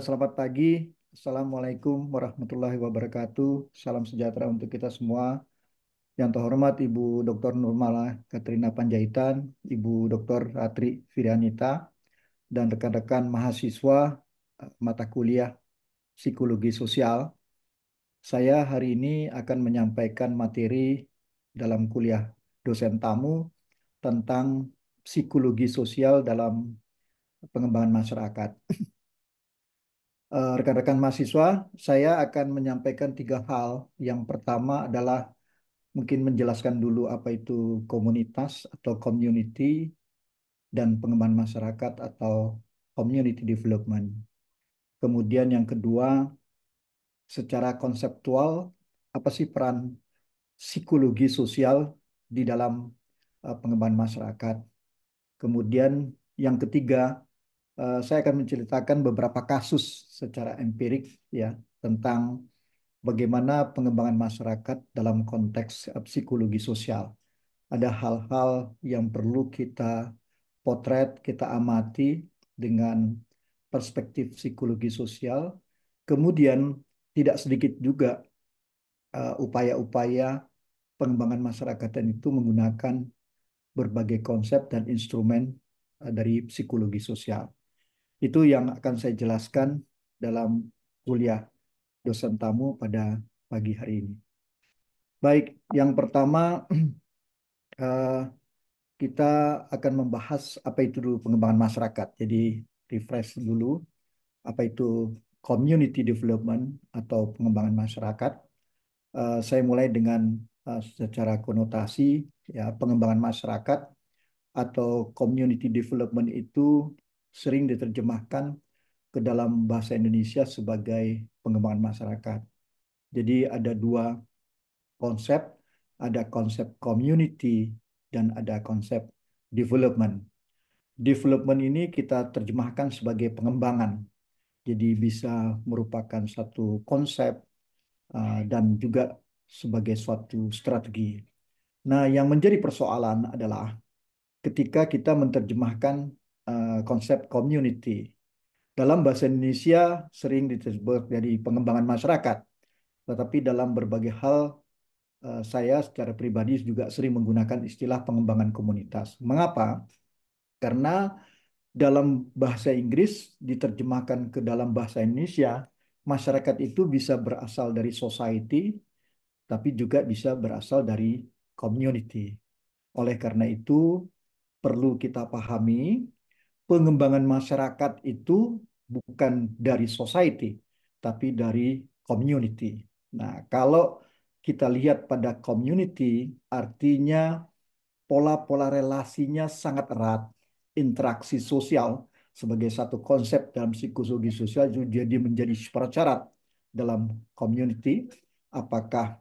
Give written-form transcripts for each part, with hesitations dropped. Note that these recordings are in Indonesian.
Selamat pagi. Assalamualaikum warahmatullahi wabarakatuh. Salam sejahtera untuk kita semua. Yang terhormat Ibu Dr. Nurmala Katrina Panjaitan, Ibu Dr. Ratri Firianita, dan rekan-rekan mahasiswa mata kuliah Psikologi Sosial. Saya hari ini akan menyampaikan materi dalam kuliah dosen tamu tentang psikologi sosial dalam pengembangan masyarakat. Rekan-rekan mahasiswa, saya akan menyampaikan tiga hal. Yang pertama adalah mungkin menjelaskan dulu apa itu komunitas atau community dan pengembangan masyarakat atau community development. Kemudian yang kedua, secara konseptual, apa sih peran psikologi sosial di dalam pengembangan masyarakat. Kemudian yang ketiga, saya akan menceritakan beberapa kasus secara empirik ya tentang bagaimana pengembangan masyarakat dalam konteks psikologi sosial. Ada hal-hal yang perlu kita potret, kita amati dengan perspektif psikologi sosial. Kemudian tidak sedikit juga upaya-upaya pengembangan masyarakat itu menggunakan berbagai konsep dan instrumen dari psikologi sosial. Itu yang akan saya jelaskan dalam kuliah dosen tamu pada pagi hari ini. Baik, yang pertama eh, kita akan membahas apa itu dulu pengembangan masyarakat. Jadi refresh dulu apa itu community development atau pengembangan masyarakat. Saya mulai dengan secara konotasi ya pengembangan masyarakat atau community development itu sering diterjemahkan ke dalam bahasa Indonesia sebagai pengembangan masyarakat. Jadi ada dua konsep, ada konsep community dan ada konsep development. Development ini kita terjemahkan sebagai pengembangan. Jadi bisa merupakan satu konsep dan juga sebagai suatu strategi. Nah, yang menjadi persoalan adalah ketika kita menerjemahkan konsep community. Dalam bahasa Indonesia sering disebut jadi pengembangan masyarakat, tetapi dalam berbagai hal saya secara pribadi juga sering menggunakan istilah pengembangan komunitas. Mengapa? Karena dalam bahasa Inggris diterjemahkan ke dalam bahasa Indonesia, masyarakat itu bisa berasal dari society, tapi juga bisa berasal dari community. Oleh karena itu, perlu kita pahami pengembangan masyarakat itu bukan dari society, tapi dari community. Nah, kalau kita lihat pada community, artinya pola-pola relasinya sangat erat, interaksi sosial sebagai satu konsep dalam psikologi sosial jadi menjadi syarat dalam community, apakah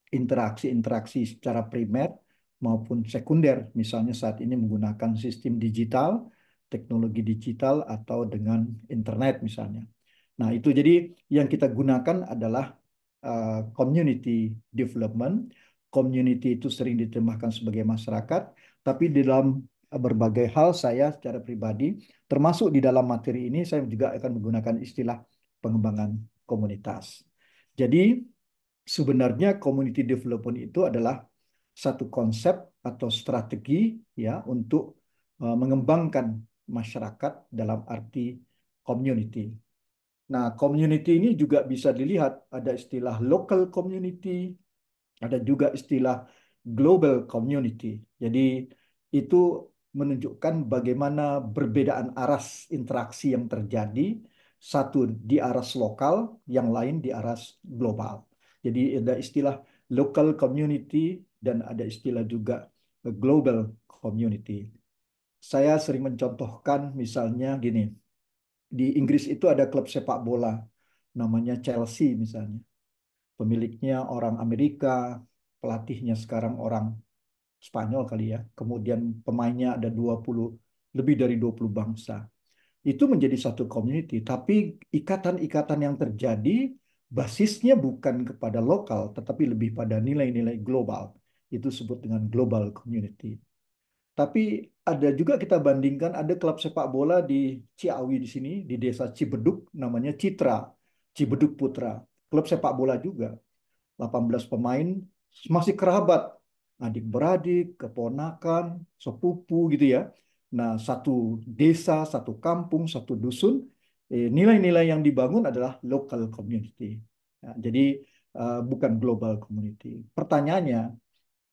interaksi-interaksi secara primer maupun sekunder, misalnya saat ini menggunakan sistem digital, teknologi digital, atau dengan internet misalnya. Nah, itu jadi yang kita gunakan adalah community development. Community itu sering diterjemahkan sebagai masyarakat, tapi di dalam berbagai hal saya secara pribadi, termasuk di dalam materi ini, saya juga akan menggunakan istilah pengembangan komunitas. Jadi, sebenarnya community development itu adalah satu konsep atau strategi ya untuk mengembangkan masyarakat dalam arti community. Nah, community ini juga bisa dilihat ada istilah local community, ada juga istilah global community. Jadi itu menunjukkan bagaimana perbedaan aras interaksi yang terjadi, satu di aras lokal, yang lain di aras global. Jadi ada istilah local community dan ada istilah juga global community. Saya sering mencontohkan misalnya gini, di Inggris itu ada klub sepak bola namanya Chelsea misalnya. Pemiliknya orang Amerika, pelatihnya sekarang orang Spanyol kali ya. Kemudian pemainnya ada 20, lebih dari 20 bangsa. Itu menjadi satu community, tapi ikatan-ikatan yang terjadi basisnya bukan kepada lokal, tetapi lebih pada nilai-nilai global. Itu disebut dengan global community. Tapi ada juga kita bandingkan ada klub sepak bola di Ciawi di sini, di desa Cibeduk, namanya Citra, Cibeduk Putra. Klub sepak bola juga, 18 pemain, masih kerabat, adik-beradik, keponakan, sepupu gitu ya. Nah, satu desa, satu kampung, satu dusun, nilai-nilai yang dibangun adalah local community. Ya, jadi bukan global community. Pertanyaannya,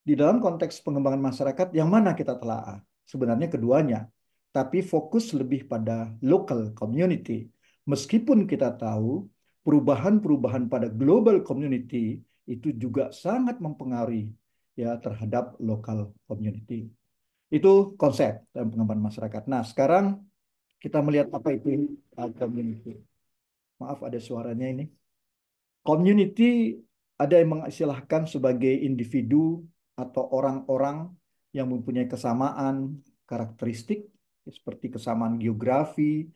di dalam konteks pengembangan masyarakat, yang mana kita telaah? Sebenarnya keduanya, tapi fokus lebih pada local community. Meskipun kita tahu perubahan-perubahan pada global community itu juga sangat mempengaruhi ya terhadap local community. Itu konsep dalam pengembangan masyarakat. Nah, sekarang kita melihat apa itu community. Maaf ada suaranya ini. Community ada yang mengistilahkan sebagai individu atau orang-orang yang mempunyai kesamaan karakteristik seperti kesamaan geografi,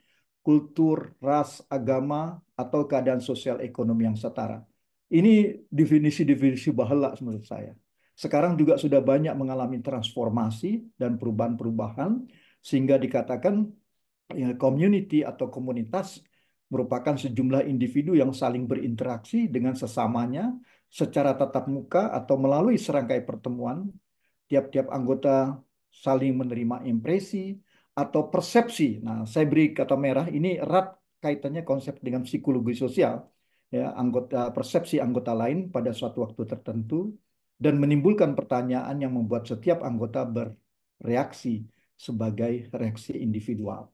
kultur, ras, agama, atau keadaan sosial ekonomi yang setara. Ini definisi-definisi bahala menurut saya. Sekarang juga sudah banyak mengalami transformasi dan perubahan-perubahan sehingga dikatakan ya, community atau komunitas merupakan sejumlah individu yang saling berinteraksi dengan sesamanya secara tatap muka atau melalui serangkai pertemuan. Tiap-tiap anggota saling menerima impresi atau persepsi. Nah, saya beri kata merah ini erat kaitannya konsep dengan psikologi sosial. Ya, anggota persepsi anggota lain pada suatu waktu tertentu dan menimbulkan pertanyaan yang membuat setiap anggota bereaksi sebagai reaksi individual.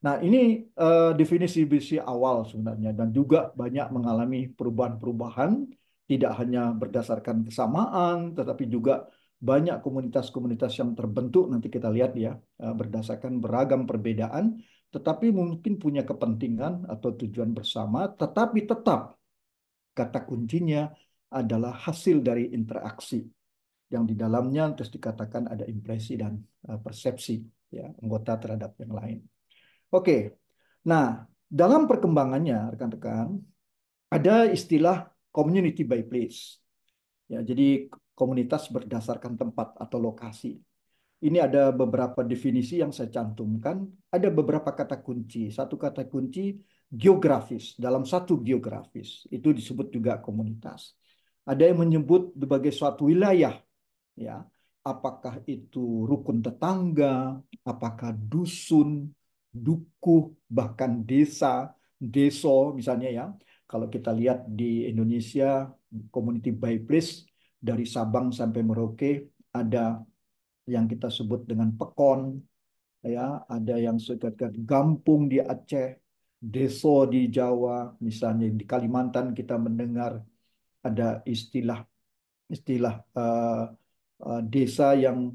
Nah, ini definisi-definisi awal sebenarnya dan juga banyak mengalami perubahan-perubahan tidak hanya berdasarkan kesamaan tetapi juga banyak komunitas-komunitas yang terbentuk nanti kita lihat ya berdasarkan beragam perbedaan tetapi mungkin punya kepentingan atau tujuan bersama tetapi tetap kata kuncinya adalah hasil dari interaksi yang di dalamnya terus dikatakan ada impresi dan persepsi ya anggota terhadap yang lain. Oke, nah dalam perkembangannya rekan-rekan ada istilah community by place. Ya, jadi komunitas berdasarkan tempat atau lokasi. Ini ada beberapa definisi yang saya cantumkan. Ada beberapa kata kunci. Satu kata kunci geografis. Dalam satu geografis itu disebut juga komunitas. Ada yang menyebut sebagai suatu wilayah ya apakah itu rukun tetangga, apakah dusun, dukuh, bahkan desa, deso misalnya ya. Kalau kita lihat di Indonesia, community by place dari Sabang sampai Merauke ada yang kita sebut dengan pekon, ya, ada yang sekat gampung di Aceh, deso di Jawa, misalnya di Kalimantan kita mendengar ada istilah istilah desa yang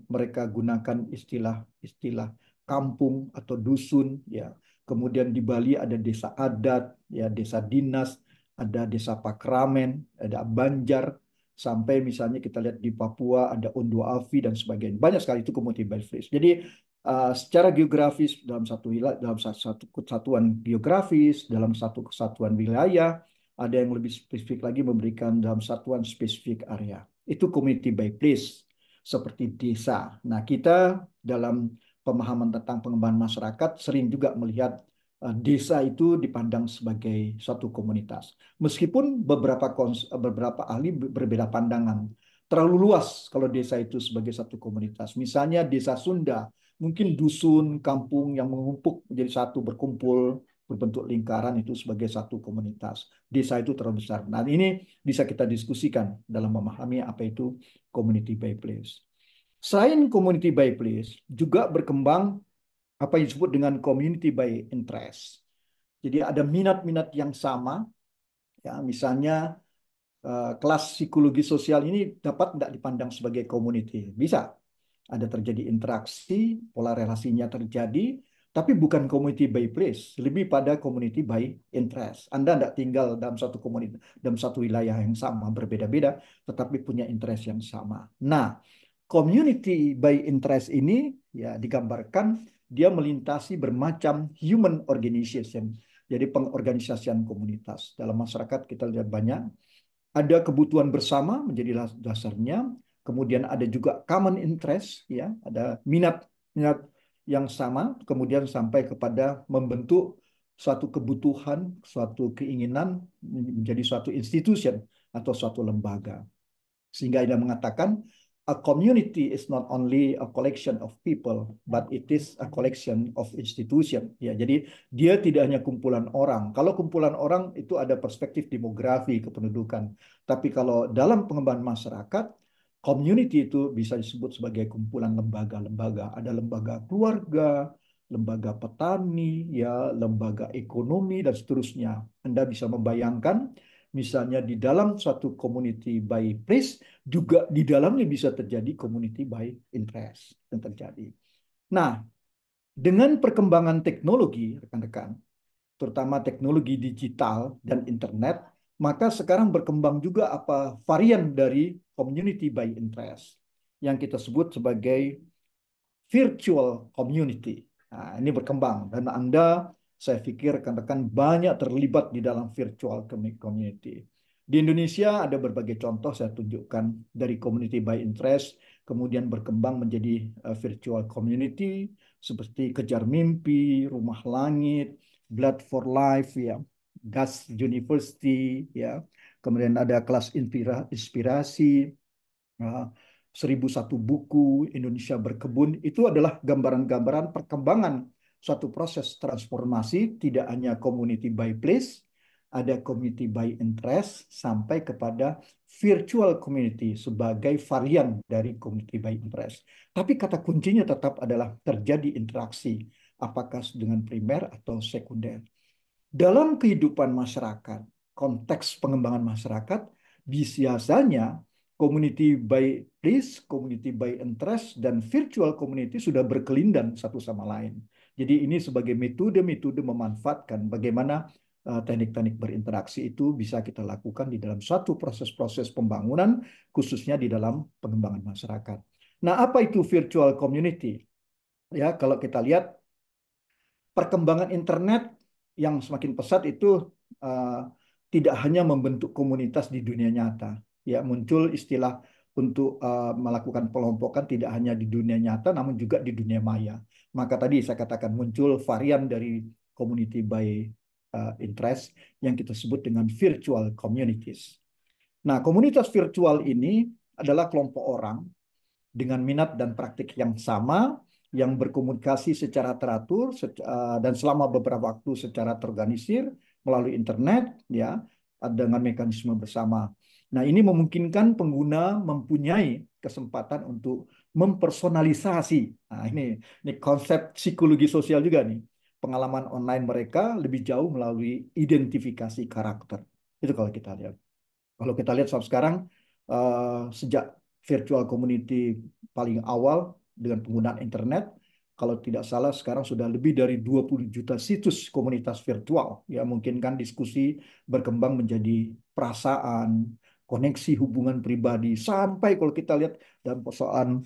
mereka gunakan istilah-istilah kampung atau dusun ya. Kemudian di Bali ada desa adat ya, desa dinas, ada desa Pakramen, ada Banjar sampai misalnya kita lihat di Papua ada Ondo Afi dan sebagainya. Banyak sekali itu community based place. Jadi secara geografis dalam satu wilayah, dalam satu kesatuan geografis, dalam satu kesatuan wilayah ada yang lebih spesifik lagi memberikan dalam satuan spesifik area. Itu community by place, seperti desa. Nah, kita dalam pemahaman tentang pengembangan masyarakat sering juga melihat desa itu dipandang sebagai suatu komunitas. Meskipun beberapa ahli berbeda pandangan. Terlalu luas kalau desa itu sebagai satu komunitas. Misalnya desa Sunda, mungkin dusun, kampung yang mengumpuk menjadi satu berkumpul berbentuk lingkaran itu sebagai satu komunitas. Desa itu terlalu besar. Nah, ini bisa kita diskusikan dalam memahami apa itu community by place. Selain community by place, juga berkembang apa yang disebut dengan community by interest. Jadi ada minat-minat yang sama, ya misalnya kelas psikologi sosial ini dapat tidak dipandang sebagai community. Bisa, ada terjadi interaksi, pola relasinya terjadi, tapi bukan community by place, lebih pada community by interest. Anda tidak tinggal dalam satu komunitas, dalam satu wilayah yang sama, berbeda-beda, tetapi punya interest yang sama. Nah, community by interest ini ya digambarkan dia melintasi bermacam human organization. Jadi pengorganisasian komunitas. Dalam masyarakat kita lihat banyak ada kebutuhan bersama menjadi dasarnya, kemudian ada juga common interest, ya, ada minat yang sama, kemudian sampai kepada membentuk suatu kebutuhan, suatu keinginan menjadi suatu institution atau suatu lembaga. Sehingga dia mengatakan, a community is not only a collection of people, but it is a collection of institution. Ya, jadi dia tidak hanya kumpulan orang. Kalau kumpulan orang itu ada perspektif demografi kependudukan. Tapi kalau dalam pengembangan masyarakat, community itu bisa disebut sebagai kumpulan lembaga-lembaga. Ada lembaga keluarga, lembaga petani, ya, lembaga ekonomi dan seterusnya. Anda bisa membayangkan misalnya di dalam suatu community by place juga di dalamnya bisa terjadi community by interest yang terjadi. Nah, dengan perkembangan teknologi, rekan-rekan, terutama teknologi digital dan internet, maka sekarang berkembang juga apa varian dari community by interest yang kita sebut sebagai virtual community. Nah, ini berkembang dan Anda, saya pikir rekan-rekan banyak terlibat di dalam virtual community. Di Indonesia ada berbagai contoh saya tunjukkan dari community by interest, kemudian berkembang menjadi virtual community seperti Kejar Mimpi, Rumah Langit, Blood for Life, ya, Gas University, ya, kemudian ada kelas inspirasi, 1001 buku, Indonesia Berkebun, itu adalah gambaran-gambaran perkembangan suatu proses transformasi, tidak hanya community by place, ada community by interest, sampai kepada virtual community sebagai varian dari community by interest. Tapi kata kuncinya tetap adalah terjadi interaksi, apakah dengan primer atau sekunder. Dalam kehidupan masyarakat, konteks pengembangan masyarakat, biasanya community by place, community by interest, dan virtual community sudah berkelindan satu sama lain. Jadi ini sebagai metode-metode memanfaatkan bagaimana teknik-teknik berinteraksi itu bisa kita lakukan di dalam suatu proses-proses pembangunan, khususnya di dalam pengembangan masyarakat. Nah, apa itu virtual community? Ya, kalau kita lihat perkembangan internet yang semakin pesat itu uh, tidak hanya membentuk komunitas di dunia nyata. Ya, muncul istilah untuk melakukan pelompokan tidak hanya di dunia nyata, namun juga di dunia maya. Maka tadi saya katakan muncul varian dari community by interest yang kita sebut dengan virtual communities. Nah, komunitas virtual ini adalah kelompok orang dengan minat dan praktik yang sama, yang berkomunikasi secara teratur dan selama beberapa waktu secara terorganisir melalui internet, ya, dengan mekanisme bersama. Nah, ini memungkinkan pengguna mempunyai kesempatan untuk mempersonalisasi. Nah, ini konsep psikologi sosial juga nih. Pengalaman online mereka lebih jauh melalui identifikasi karakter. Itu kalau kita lihat. Kalau kita lihat sampai sekarang, sejak virtual community paling awal dengan penggunaan internet, kalau tidak salah sekarang sudah lebih dari 20 juta situs komunitas virtual. Ya, mungkin kan diskusi berkembang menjadi perasaan, koneksi hubungan pribadi, sampai kalau kita lihat dalam persoalan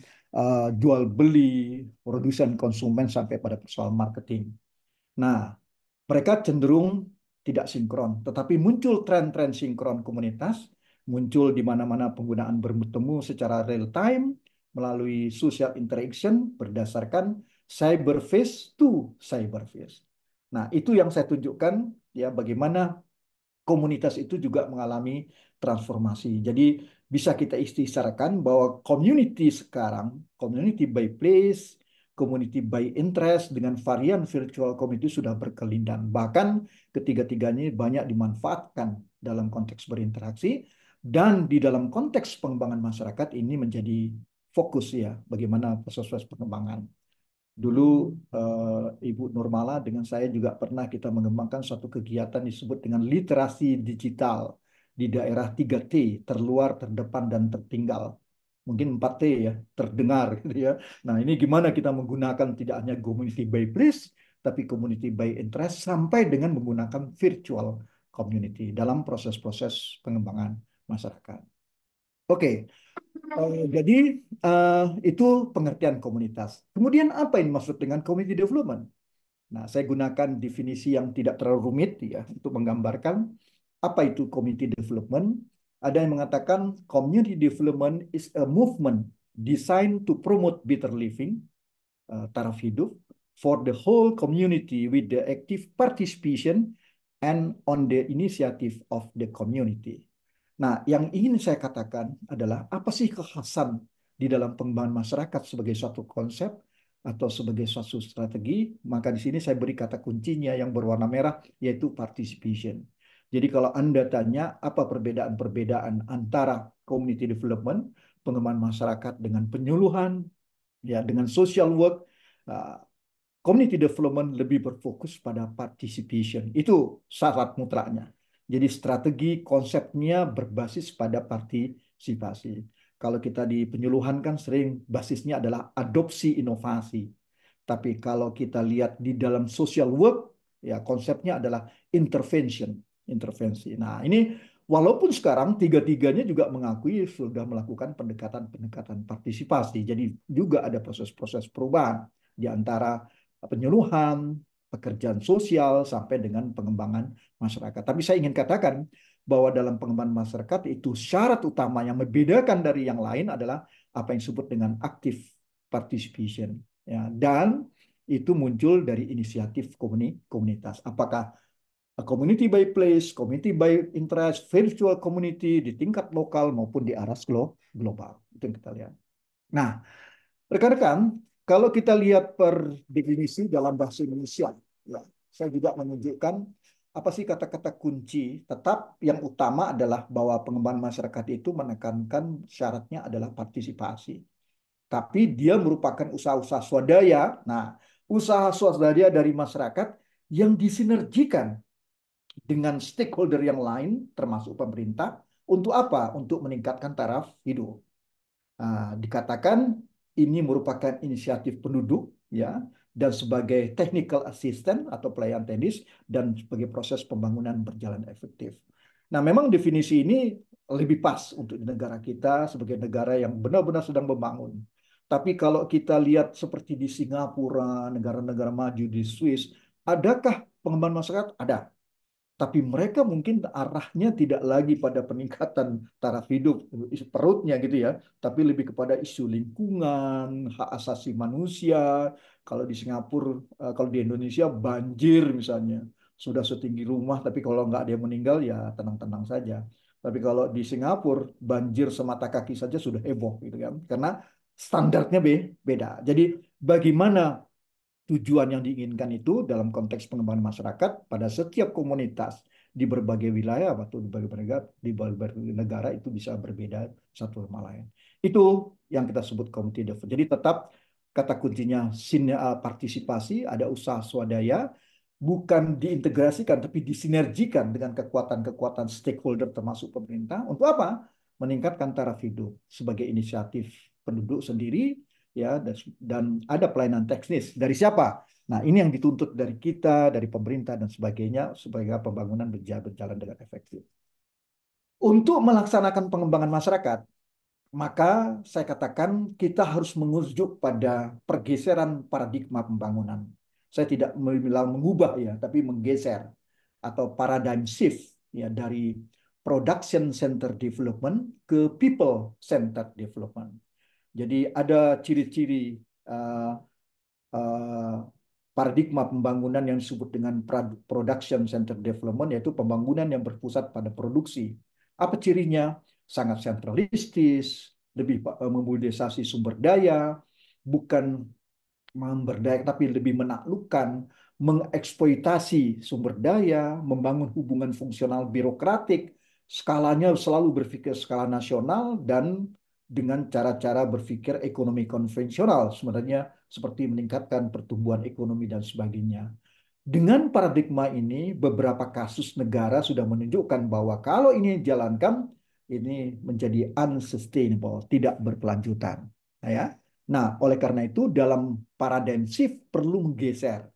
jual beli, produsen konsumen, sampai pada persoalan marketing. Nah, mereka cenderung tidak sinkron, tetapi muncul tren-tren sinkron komunitas, muncul di mana-mana penggunaan bertemu secara real time melalui social interaction berdasarkan cyber face to cyber face. Nah, itu yang saya tunjukkan, ya, bagaimana komunitas itu juga mengalami transformasi. Jadi bisa kita istisarakan bahwa community sekarang, community by place, community by interest dengan varian virtual community sudah berkelindan. Bahkan ketiga-tiganya banyak dimanfaatkan dalam konteks berinteraksi dan di dalam konteks pengembangan masyarakat ini menjadi fokus, ya, bagaimana proses-proses pengembangan. Dulu Ibu Nurmala dengan saya juga pernah kita mengembangkan suatu kegiatan disebut dengan literasi digital di daerah 3T, terluar, terdepan, dan tertinggal. Mungkin 4T, ya, terdengar gitu ya. Nah, ini gimana kita menggunakan tidak hanya community by place, tapi community by interest sampai dengan menggunakan virtual community dalam proses-proses pengembangan masyarakat. Oke, jadi itu pengertian komunitas. Kemudian apa yang dimaksud dengan community development? Nah, saya gunakan definisi yang tidak terlalu rumit, ya, untuk menggambarkan apa itu community development. Ada yang mengatakan community development is a movement designed to promote better living, taraf hidup, for the whole community with the active participation and on the initiative of the community. Nah, yang ingin saya katakan adalah apa sih kekhasan di dalam pengembangan masyarakat sebagai suatu konsep atau sebagai suatu strategi? Maka di sini saya beri kata kuncinya yang berwarna merah, yaitu participation. Jadi kalau Anda tanya apa perbedaan-perbedaan antara community development, pengembangan masyarakat dengan penyuluhan, ya dengan social work, uh, community development lebih berfokus pada participation. Itu syarat mutlaknya. Jadi strategi konsepnya berbasis pada partisipasi. Kalau kita di penyuluhan kan sering basisnya adalah adopsi inovasi. Tapi kalau kita lihat di dalam social work, ya konsepnya adalah intervention, intervensi. Nah, ini walaupun sekarang tiga-tiganya juga mengakui sudah melakukan pendekatan-pendekatan partisipasi. Jadi juga ada proses-proses perubahan di antara penyuluhan, pekerjaan sosial, sampai dengan pengembangan masyarakat. Tapi saya ingin katakan bahwa dalam pengembangan masyarakat itu syarat utama yang membedakan dari yang lain adalah apa yang disebut dengan active participation. Ya, dan itu muncul dari inisiatif komunitas. Apakah community by place, community by interest, virtual community di tingkat lokal maupun di aras global. Itu yang kita lihat. Nah, rekan-rekan, kalau kita lihat per definisi dalam bahasa Indonesia, ya, saya juga menunjukkan apa sih kata-kata kunci. Tetap yang utama adalah bahwa pengembangan masyarakat itu menekankan syaratnya adalah partisipasi. Tapi dia merupakan usaha-usaha swadaya. Nah, usaha swadaya dari masyarakat yang disinergikan dengan stakeholder yang lain, termasuk pemerintah, untuk apa? Untuk meningkatkan taraf hidup. Dikatakan ini merupakan inisiatif penduduk, ya, dan sebagai technical assistant atau pelayan teknis dan sebagai proses pembangunan berjalan efektif. Nah, memang definisi ini lebih pas untuk di negara kita sebagai negara yang benar-benar sedang membangun. Tapi kalau kita lihat seperti di Singapura, negara-negara maju di Swiss, adakah pengembangan masyarakat? Ada. Tapi mereka mungkin arahnya tidak lagi pada peningkatan taraf hidup perutnya gitu ya, tapi lebih kepada isu lingkungan, hak asasi manusia. Kalau di Singapura, kalau di Indonesia banjir misalnya, sudah setinggi rumah, tapi kalau nggak ada yang meninggal ya tenang-tenang saja. Tapi kalau di Singapura banjir semata kaki saja sudah heboh gitu kan, karena standarnya beda. Jadi bagaimana tujuan yang diinginkan itu dalam konteks pengembangan masyarakat pada setiap komunitas di berbagai wilayah atau di berbagai negara itu bisa berbeda satu sama lain. Itu yang kita sebut community development. Jadi tetap kata kuncinya partisipasi, ada usaha swadaya, bukan diintegrasikan tapi disinergikan dengan kekuatan-kekuatan stakeholder termasuk pemerintah. Untuk apa? Meningkatkan taraf hidup sebagai inisiatif penduduk sendiri, ya, dan ada pelayanan teknis dari siapa? Nah, ini yang dituntut dari kita, dari pemerintah dan sebagainya supaya pembangunan berjalan dengan efektif. Untuk melaksanakan pengembangan masyarakat, maka saya katakan kita harus mengujuk pada pergeseran paradigma pembangunan. Saya tidak bilang mengubah ya, tapi menggeser atau paradigm shift ya dari production center development ke people center development. Jadi ada ciri-ciri uh, uh, paradigma pembangunan yang disebut dengan production center development, yaitu pembangunan yang berpusat pada produksi. Apa cirinya? Sangat sentralistis, lebih memobilisasi sumber daya, bukan memberdaya tapi lebih menaklukkan, mengeksploitasi sumber daya, membangun hubungan fungsional birokratik, skalanya selalu berpikir skala nasional dan dengan cara-cara berpikir ekonomi konvensional, sebenarnya seperti meningkatkan pertumbuhan ekonomi dan sebagainya. Dengan paradigma ini, beberapa kasus negara sudah menunjukkan bahwa kalau ini dijalankan, ini menjadi unsustainable, tidak berkelanjutan. Nah, ya. Nah, oleh karena itu, dalam paradigm shift perlu menggeser.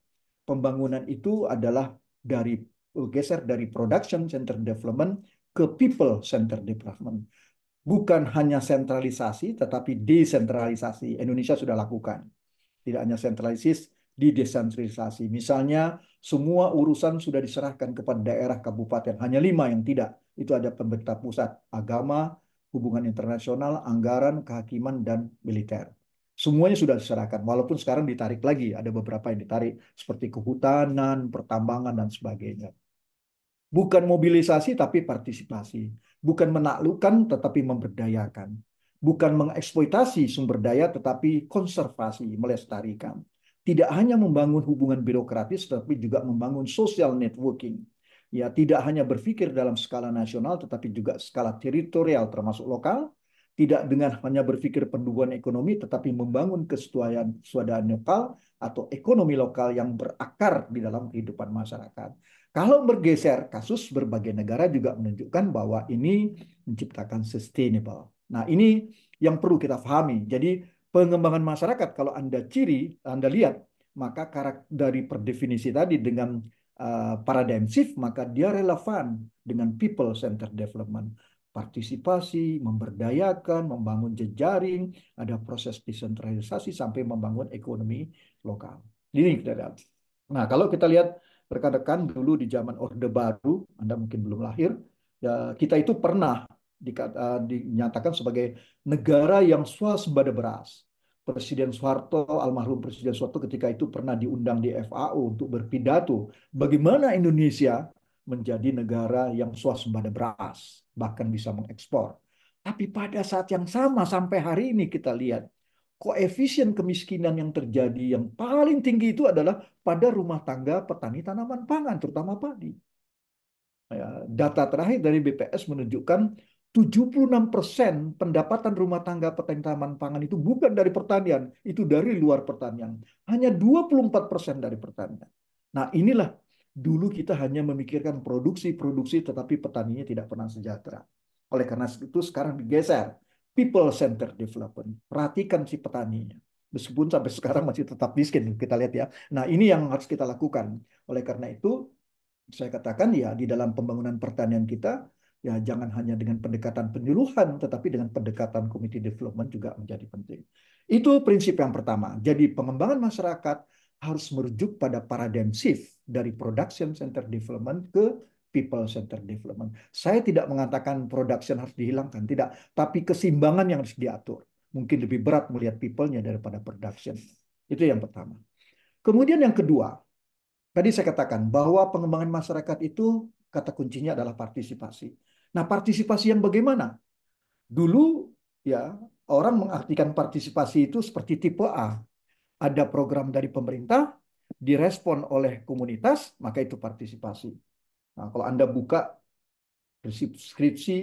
Pembangunan itu adalah dari geser dari production center development ke people center development. Bukan hanya sentralisasi, tetapi desentralisasi. Indonesia sudah lakukan. Tidak hanya sentralisis, didesentralisasi. Misalnya, semua urusan sudah diserahkan kepada daerah kabupaten. Hanya 5 yang tidak. Itu ada pemerintah pusat, agama, hubungan internasional, anggaran, kehakiman, dan militer. Semuanya sudah diserahkan, walaupun sekarang ditarik lagi, ada beberapa yang ditarik, seperti kehutanan, pertambangan, dan sebagainya. Bukan mobilisasi tapi partisipasi. Bukan menaklukkan tetapi memberdayakan. Bukan mengeksploitasi sumber daya tetapi konservasi, melestarikan. Tidak hanya membangun hubungan birokratis tetapi juga membangun social networking. Ya, tidak hanya berpikir dalam skala nasional tetapi juga skala teritorial termasuk lokal. Tidak dengan hanya berpikir pertumbuhan ekonomi tetapi membangun kesuadaan lokal atau ekonomi lokal yang berakar di dalam kehidupan masyarakat. Kalau bergeser, kasus berbagai negara juga menunjukkan bahwa ini menciptakan sustainable. Nah, ini yang perlu kita pahami. Jadi, pengembangan masyarakat, kalau Anda lihat, maka karakter dari perdefinisi tadi dengan paradigm shift, maka dia relevan dengan people centered development. Partisipasi, memberdayakan, membangun jejaring, ada proses desentralisasi sampai membangun ekonomi lokal. Ini kita lihat. Nah, kalau kita lihat rekan-rekan dulu di zaman Orde Baru, Anda mungkin belum lahir, ya, kita itu pernah dinyatakan sebagai negara yang swasembada beras. Presiden Soeharto, almarhum Presiden Soeharto ketika itu pernah diundang di FAO untuk berpidato bagaimana Indonesia menjadi negara yang swasembada beras, bahkan bisa mengekspor. Tapi pada saat yang sama sampai hari ini kita lihat koefisien kemiskinan yang terjadi yang paling tinggi itu adalah pada rumah tangga petani tanaman pangan, terutama padi. Ya, data terakhir dari BPS menunjukkan 76% pendapatan rumah tangga petani tanaman pangan itu bukan dari pertanian, itu dari luar pertanian. Hanya 24% dari pertanian. Nah, inilah dulu kita hanya memikirkan produksi, tetapi petaninya tidak pernah sejahtera. Oleh karena itu sekarang digeser. People centered development. Perhatikan si petaninya. Meskipun sampai sekarang masih tetap miskin, kita lihat ya. Nah, ini yang harus kita lakukan. Oleh karena itu, saya katakan ya di dalam pembangunan pertanian kita ya jangan hanya dengan pendekatan penyuluhan tetapi dengan pendekatan community development juga menjadi penting. Itu prinsip yang pertama. Jadi pengembangan masyarakat harus merujuk pada paradigm shift dari production center development ke people center development. Saya tidak mengatakan production harus dihilangkan, tidak, tapi keseimbangan yang harus diatur. Mungkin lebih berat melihat people-nya daripada production. Itu yang pertama. Kemudian yang kedua, tadi saya katakan bahwa pengembangan masyarakat itu kata kuncinya adalah partisipasi. Nah, partisipasi yang bagaimana? Dulu ya orang mengartikan partisipasi itu seperti tipe A. Ada program dari pemerintah, direspon oleh komunitas, maka itu partisipasi. Nah, kalau Anda buka skripsi,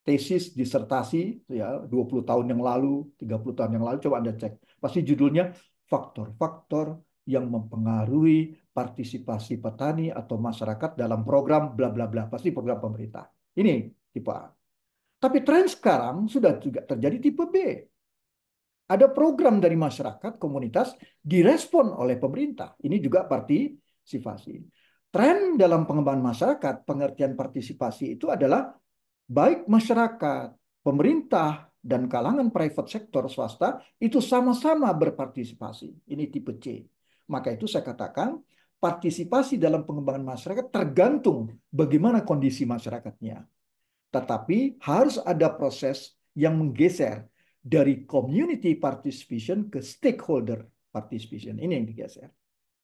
tesis, disertasi, ya 20 tahun yang lalu, 30 tahun yang lalu, coba Anda cek. Pasti judulnya faktor-faktor yang mempengaruhi partisipasi petani atau masyarakat dalam program bla bla bla. Pasti program pemerintah. Ini tipe A. Tapi tren sekarang sudah juga terjadi tipe B. Ada program dari masyarakat, komunitas, direspon oleh pemerintah. Ini juga partisipasi. Tren dalam pengembangan masyarakat, pengertian partisipasi itu adalah baik masyarakat, pemerintah, dan kalangan private sektor swasta itu sama-sama berpartisipasi. Ini tipe C. Maka itu saya katakan partisipasi dalam pengembangan masyarakat tergantung bagaimana kondisi masyarakatnya. Tetapi harus ada proses yang menggeser dari community participation ke stakeholder participation. Ini yang digeser.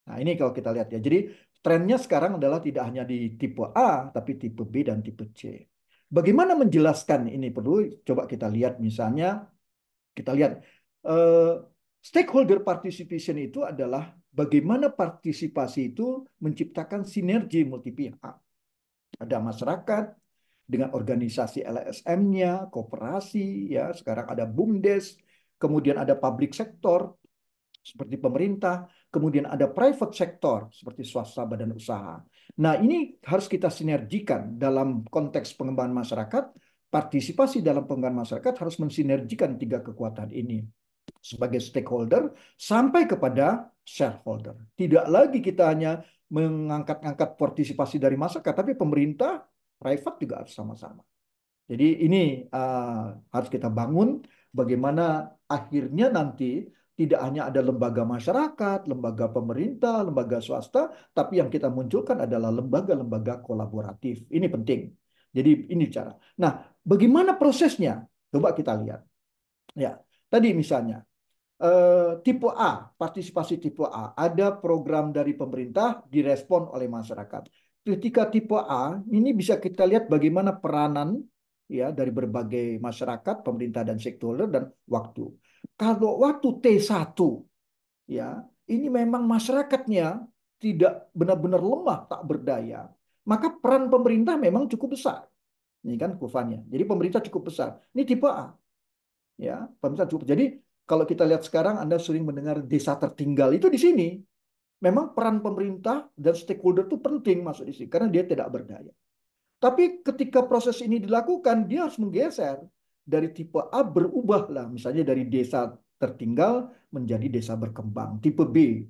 Nah, ini kalau kita lihat ya. Jadi trennya sekarang adalah tidak hanya di tipe A, tapi tipe B dan tipe C. Bagaimana menjelaskan ini perlu coba kita lihat misalnya kita lihat eh, stakeholder participation itu adalah bagaimana partisipasi itu menciptakan sinergi multi pihak. Ada masyarakat dengan organisasi LSM-nya, koperasi, ya sekarang ada BUMDes, kemudian ada public sector seperti pemerintah, kemudian ada private sector seperti swasta badan usaha. Nah, ini harus kita sinergikan dalam konteks pengembangan masyarakat. Partisipasi dalam pengembangan masyarakat harus mensinergikan tiga kekuatan ini sebagai stakeholder sampai kepada shareholder. Tidak lagi kita hanya mengangkat-angkat partisipasi dari masyarakat, tapi pemerintah, private juga harus sama-sama. Jadi ini harus kita bangun bagaimana akhirnya nanti tidak hanya ada lembaga masyarakat, lembaga pemerintah, lembaga swasta, tapi yang kita munculkan adalah lembaga-lembaga kolaboratif. Ini penting. Jadi ini cara. Nah, bagaimana prosesnya? Coba kita lihat. Ya, tadi misalnya tipe A, partisipasi tipe A, ada program dari pemerintah direspon oleh masyarakat. Ketika tipe A, ini bisa kita lihat bagaimana peranan ya dari berbagai masyarakat, pemerintah dan stakeholder dan waktu. Kalau waktu T1 ya, ini memang masyarakatnya tidak benar-benar lemah, tak berdaya. Maka peran pemerintah memang cukup besar. Ini kan kurvanya. Jadi pemerintah cukup besar. Ini tipe A. Ya, pemerintah cukup. Jadi kalau kita lihat sekarang, Anda sering mendengar desa tertinggal itu di sini. Memang peran pemerintah dan stakeholder itu penting masuk di sini karena dia tidak berdaya. Tapi ketika proses ini dilakukan, dia harus menggeser dari tipe A berubahlah, misalnya dari desa tertinggal menjadi desa berkembang, tipe B.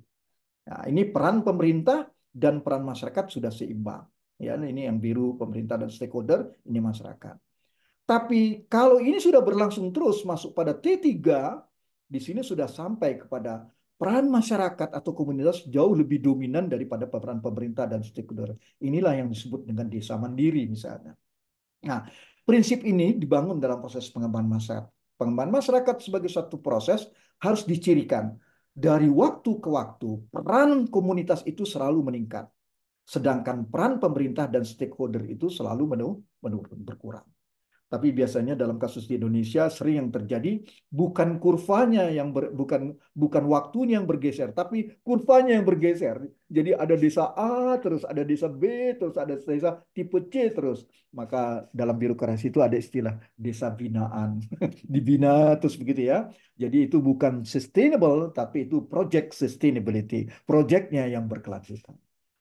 Nah, ini peran pemerintah dan peran masyarakat sudah seimbang. Ya, ini yang biru pemerintah dan stakeholder, ini masyarakat. Tapi kalau ini sudah berlangsung terus masuk pada T3, di sini sudah sampai kepada peran masyarakat atau komunitas jauh lebih dominan daripada peran pemerintah dan stakeholder. Inilah yang disebut dengan desa mandiri misalnya. Nah, prinsip ini dibangun dalam proses pengembangan masyarakat. Pengembangan masyarakat sebagai satu proses harus dicirikan. Dari waktu ke waktu, peran komunitas itu selalu meningkat. Sedangkan peran pemerintah dan stakeholder itu selalu menurun, berkurang. Tapi biasanya dalam kasus di Indonesia sering yang terjadi bukan kurvanya yang bukan waktunya yang bergeser, tapi kurvanya yang bergeser. Jadi ada desa A, terus ada desa B, terus ada desa tipe C terus. Maka dalam birokrasi itu ada istilah desa binaan. Dibina terus begitu ya. Jadi itu bukan sustainable, tapi itu project sustainability. Projectnya yang berkelanjutan.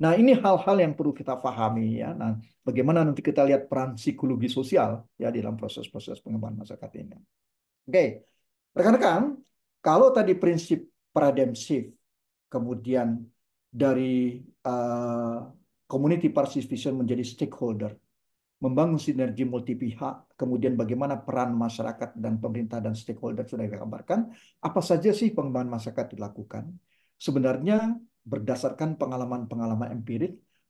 Nah, ini hal-hal yang perlu kita pahami ya. Nah, bagaimana nanti kita lihat peran psikologi sosial ya dalam proses-proses pengembangan masyarakat ini. Oke, rekan-rekan, kalau tadi prinsip paradigm shift, kemudian dari uh, community participation menjadi stakeholder, membangun sinergi multi pihak, kemudian bagaimana peran masyarakat dan pemerintah dan stakeholder sudah digambarkan, apa saja sih pengembangan masyarakat dilakukan? Sebenarnya berdasarkan pengalaman-pengalaman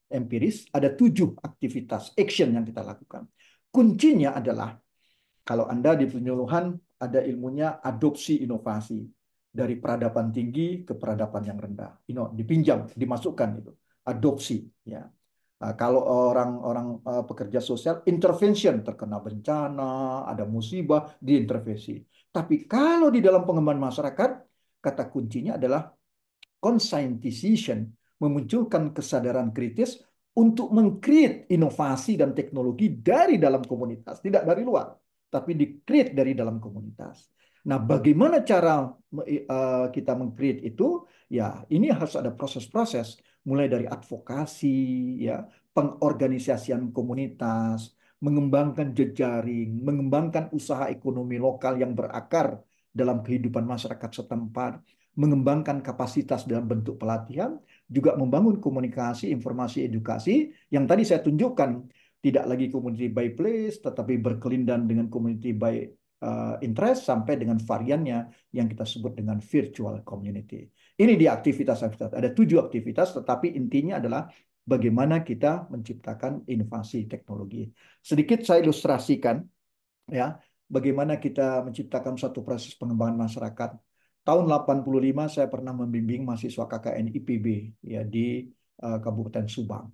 empiris, ada 7 aktivitas action yang kita lakukan. Kuncinya adalah kalau Anda di penyuluhan ada ilmunya adopsi inovasi dari peradaban tinggi ke peradaban yang rendah. Dipinjam, dimasukkan itu. Adopsi ya. Kalau orang-orang pekerja sosial intervention terkena bencana, ada musibah, diintervensi. Tapi kalau di dalam pengembangan masyarakat, kata kuncinya adalah conscientization, memunculkan kesadaran kritis untuk meng-create inovasi dan teknologi dari dalam komunitas, tidak dari luar, tapi di-create dari dalam komunitas. Nah, bagaimana cara kita meng-create itu? Ya, ini harus ada proses-proses, mulai dari advokasi, ya, pengorganisasian komunitas, mengembangkan jejaring, mengembangkan usaha ekonomi lokal yang berakar dalam kehidupan masyarakat setempat, mengembangkan kapasitas dalam bentuk pelatihan, juga membangun komunikasi, informasi, edukasi yang tadi saya tunjukkan tidak lagi community by place, tetapi berkelindan dengan community by interest sampai dengan variannya yang kita sebut dengan virtual community. Ini di aktivitas-aktivitas. Ada 7 aktivitas, tetapi intinya adalah bagaimana kita menciptakan inovasi teknologi. Sedikit saya ilustrasikan ya, bagaimana kita menciptakan satu proses pengembangan masyarakat. Tahun 85 saya pernah membimbing mahasiswa KKN IPB ya di Kabupaten Subang.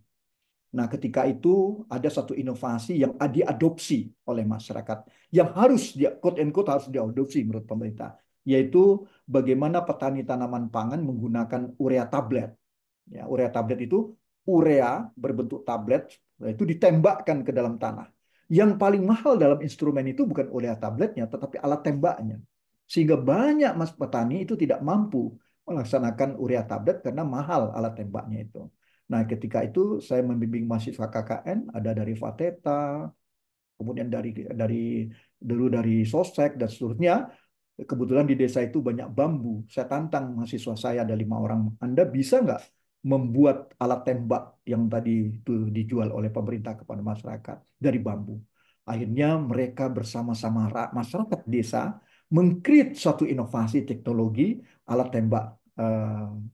Nah, ketika itu ada satu inovasi yang diadopsi oleh masyarakat yang harus quote and quote harus diadopsi menurut pemerintah, yaitu bagaimana petani tanaman pangan menggunakan urea tablet. Ya, urea tablet itu urea berbentuk tablet, itu ditembakkan ke dalam tanah. Yang paling mahal dalam instrumen itu bukan urea tabletnya, tetapi alat tembaknya. Sehingga banyak mas petani itu tidak mampu melaksanakan urea tablet karena mahal alat tembaknya itu. Nah, ketika itu saya membimbing mahasiswa KKN, ada dari Fateta, kemudian dari Sostek dan seterusnya. Kebetulan di desa itu banyak bambu. Saya tantang mahasiswa saya ada 5 orang. Anda bisa nggak membuat alat tembak yang tadi itu dijual oleh pemerintah kepada masyarakat dari bambu? Akhirnya mereka bersama-sama masyarakat desa mengkreat suatu inovasi teknologi alat tembak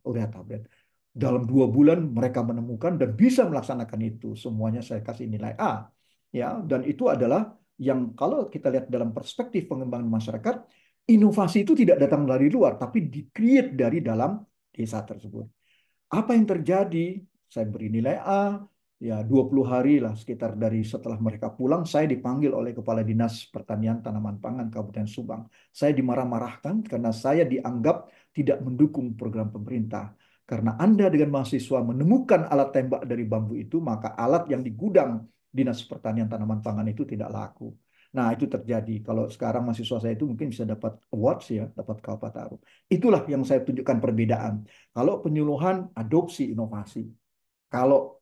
urea tablet. Dalam 2 bulan mereka menemukan dan bisa melaksanakan itu. Semuanya saya kasih nilai A. ya, dan itu adalah yang kalau kita lihat dalam perspektif pengembangan masyarakat, inovasi itu tidak datang dari luar, tapi di-create dari dalam desa tersebut. Apa yang terjadi? Saya beri nilai A, ya 20 hari lah sekitar dari setelah mereka pulang, saya dipanggil oleh Kepala Dinas Pertanian Tanaman Pangan Kabupaten Subang. Saya dimarah-marahkan karena saya dianggap tidak mendukung program pemerintah. Karena Anda dengan mahasiswa menemukan alat tembak dari bambu itu, maka alat yang di gudang Dinas Pertanian Tanaman Pangan itu tidak laku. Nah, itu terjadi. Kalau sekarang mahasiswa saya itu mungkin bisa dapat awards ya, dapat Kalpataru. Itulah yang saya tunjukkan perbedaan. Kalau penyuluhan, adopsi inovasi. Kalau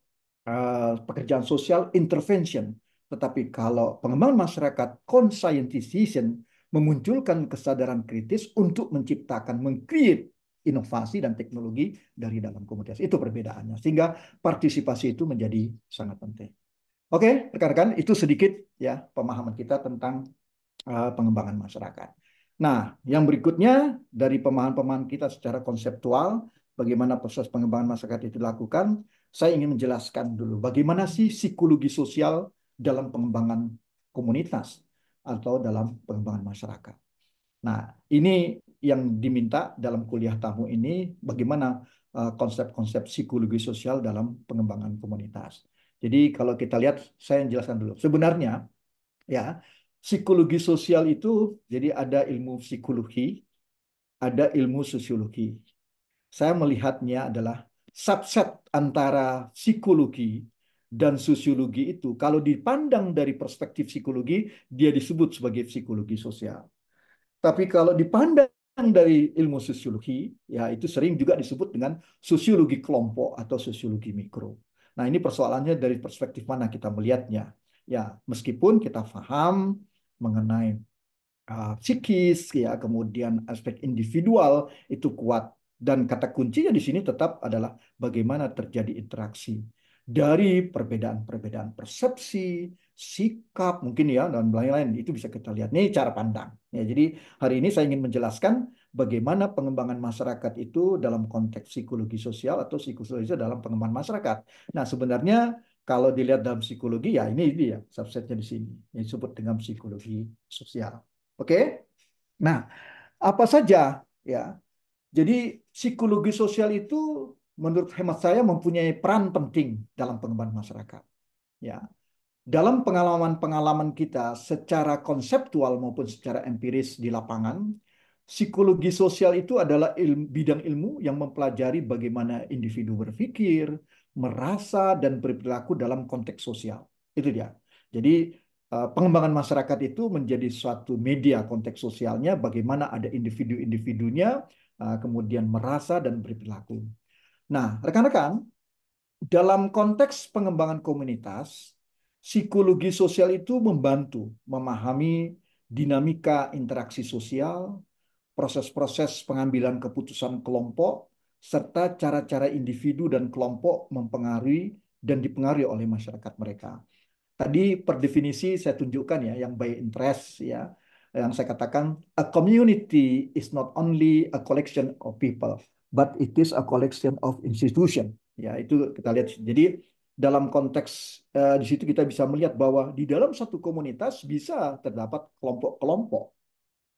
pekerjaan sosial, intervention. Tetapi kalau pengembangan masyarakat, conscientization, memunculkan kesadaran kritis untuk menciptakan, meng-create inovasi dan teknologi dari dalam komunitas. Itu perbedaannya. Sehingga partisipasi itu menjadi sangat penting. Oke, rekan-rekan, itu sedikit ya pemahaman kita tentang pengembangan masyarakat. Nah, yang berikutnya dari pemahaman-pemahaman kita secara konseptual, bagaimana proses pengembangan masyarakat itu dilakukan, saya ingin menjelaskan dulu bagaimana sih psikologi sosial dalam pengembangan komunitas atau dalam pengembangan masyarakat. Nah, ini yang diminta dalam kuliah tamu ini, bagaimana konsep-konsep psikologi sosial dalam pengembangan komunitas. Jadi kalau kita lihat, saya jelaskan dulu. Sebenarnya ya, psikologi sosial itu jadi ada ilmu psikologi, ada ilmu sosiologi. Saya melihatnya adalah subset antara psikologi dan sosiologi itu kalau dipandang dari perspektif psikologi dia disebut sebagai psikologi sosial. Tapi kalau dipandang dari ilmu sosiologi, ya itu sering juga disebut dengan sosiologi kelompok atau sosiologi mikro. Nah, ini persoalannya dari perspektif mana kita melihatnya. Ya, meskipun kita paham mengenai psikis, ya, kemudian aspek individual itu kuat. Dan kata kuncinya di sini tetap adalah bagaimana terjadi interaksi dari perbedaan-perbedaan persepsi, sikap, mungkin ya, dan lain-lain. Itu bisa kita lihat. Ini cara pandang. Ya, jadi hari ini saya ingin menjelaskan bagaimana pengembangan masyarakat itu dalam konteks psikologi sosial atau psikososial dalam pengembangan masyarakat. Nah, sebenarnya kalau dilihat dalam psikologi, ya ini dia subsetnya di sini. Yang disebut dengan psikologi sosial. Oke. Nah, apa saja ya? Jadi psikologi sosial itu menurut hemat saya mempunyai peran penting dalam pengembangan masyarakat. Ya, dalam pengalaman-pengalaman kita secara konseptual maupun secara empiris di lapangan, psikologi sosial itu adalah bidang ilmu yang mempelajari bagaimana individu berpikir, merasa, dan berperilaku dalam konteks sosial. Itu dia. Jadi pengembangan masyarakat itu menjadi suatu media konteks sosialnya, bagaimana ada individu-individunya, kemudian merasa dan berperilaku. Nah, rekan-rekan, dalam konteks pengembangan komunitas, psikologi sosial itu membantu memahami dinamika interaksi sosial, proses-proses pengambilan keputusan kelompok, serta cara-cara individu dan kelompok mempengaruhi dan dipengaruhi oleh masyarakat mereka. Tadi per definisi saya tunjukkan ya, yang by interest ya, yang saya katakan a community is not only a collection of people, but it is a collection of institution. Ya, itu kita lihat. Jadi dalam konteks di situ kita bisa melihat bahwa di dalam satu komunitas bisa terdapat kelompok-kelompok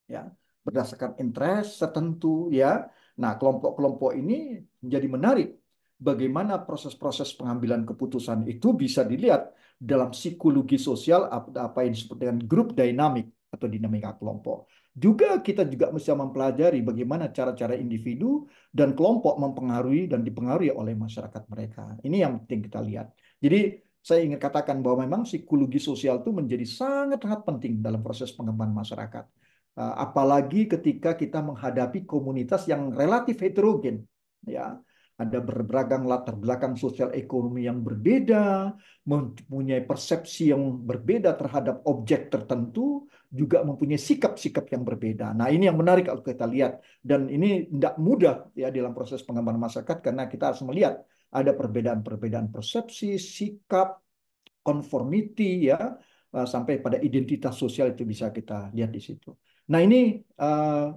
ya berdasarkan interest tertentu ya. Nah, kelompok-kelompok ini menjadi menarik. Bagaimana proses-proses pengambilan keputusan itu bisa dilihat dalam psikologi sosial apa yang disebut dengan group dynamic atau dinamika kelompok. Juga kita juga bisa mempelajari bagaimana cara-cara individu dan kelompok mempengaruhi dan dipengaruhi oleh masyarakat mereka. Ini yang penting kita lihat. Jadi saya ingin katakan bahwa memang psikologi sosial itu menjadi sangat-sangat penting dalam proses pengembangan masyarakat. Apalagi ketika kita menghadapi komunitas yang relatif heterogen, ya, ada beragam latar belakang sosial ekonomi yang berbeda, mempunyai persepsi yang berbeda terhadap objek tertentu, juga mempunyai sikap-sikap yang berbeda. Nah, ini yang menarik kalau kita lihat, dan ini tidak mudah ya dalam proses pengembangan masyarakat karena kita harus melihat ada perbedaan-perbedaan persepsi, sikap, conformity ya, sampai pada identitas sosial itu bisa kita lihat di situ. Nah, ini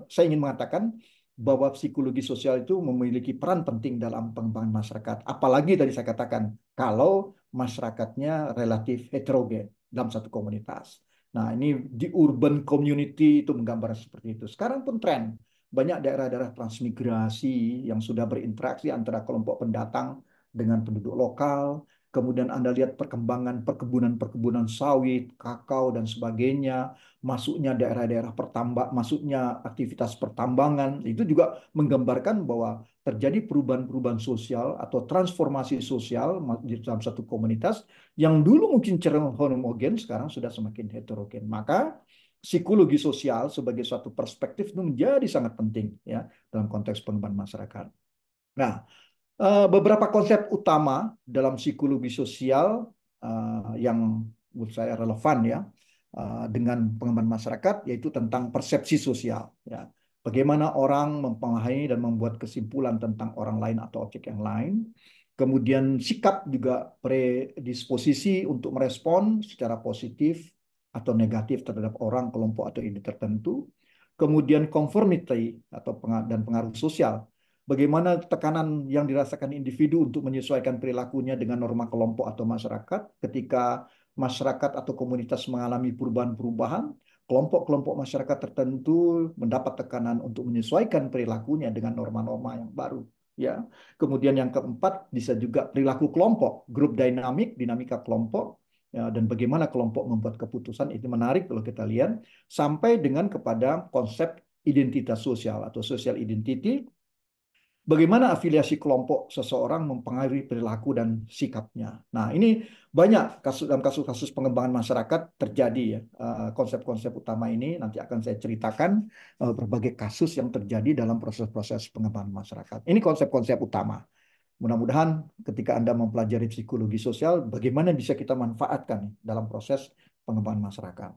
saya ingin mengatakan bahwa psikologi sosial itu memiliki peran penting dalam pengembangan masyarakat. Apalagi tadi saya katakan kalau masyarakatnya relatif heterogen. dalam satu komunitas. Nah, ini di urban community itu menggambar seperti itu. Sekarang pun tren. Banyak daerah-daerah transmigrasi yang sudah berinteraksi antara kelompok pendatang dengan penduduk lokal. Kemudian Anda lihat perkembangan perkebunan-perkebunan sawit, kakao, dan sebagainya. Masuknya daerah-daerah masuknya aktivitas pertambangan. Itu juga menggambarkan bahwa terjadi perubahan-perubahan sosial atau transformasi sosial di dalam satu komunitas yang dulu mungkin cenderung homogen, sekarang sudah semakin heterogen. Maka psikologi sosial sebagai suatu perspektif itu menjadi sangat penting ya dalam konteks pengembangan masyarakat. Nah, beberapa konsep utama dalam psikologi sosial yang menurut saya relevan ya dengan pengembangan masyarakat yaitu tentang persepsi sosial ya. Bagaimana orang mempengaruhi dan membuat kesimpulan tentang orang lain atau objek yang lain. Kemudian sikap juga predisposisi untuk merespon secara positif atau negatif terhadap orang, kelompok atau ide tertentu. Kemudian conformity atau pengaruh sosial. Bagaimana tekanan yang dirasakan individu untuk menyesuaikan perilakunya dengan norma kelompok atau masyarakat ketika masyarakat atau komunitas mengalami perubahan-perubahan, kelompok-kelompok masyarakat tertentu mendapat tekanan untuk menyesuaikan perilakunya dengan norma-norma yang baru. Ya, kemudian yang keempat bisa juga perilaku kelompok, grup dynamic, dinamika kelompok, ya, dan bagaimana kelompok membuat keputusan itu menarik kalau kita lihat sampai dengan kepada konsep identitas sosial atau social identity. Bagaimana afiliasi kelompok seseorang mempengaruhi perilaku dan sikapnya. Nah, ini banyak dalam kasus-kasus pengembangan masyarakat terjadi ya. Konsep-konsep utama ini nanti akan saya ceritakan berbagai kasus yang terjadi dalam proses-proses pengembangan masyarakat. Ini konsep-konsep utama. Mudah-mudahan ketika Anda mempelajari psikologi sosial, bagaimana bisa kita manfaatkan dalam proses pengembangan masyarakat.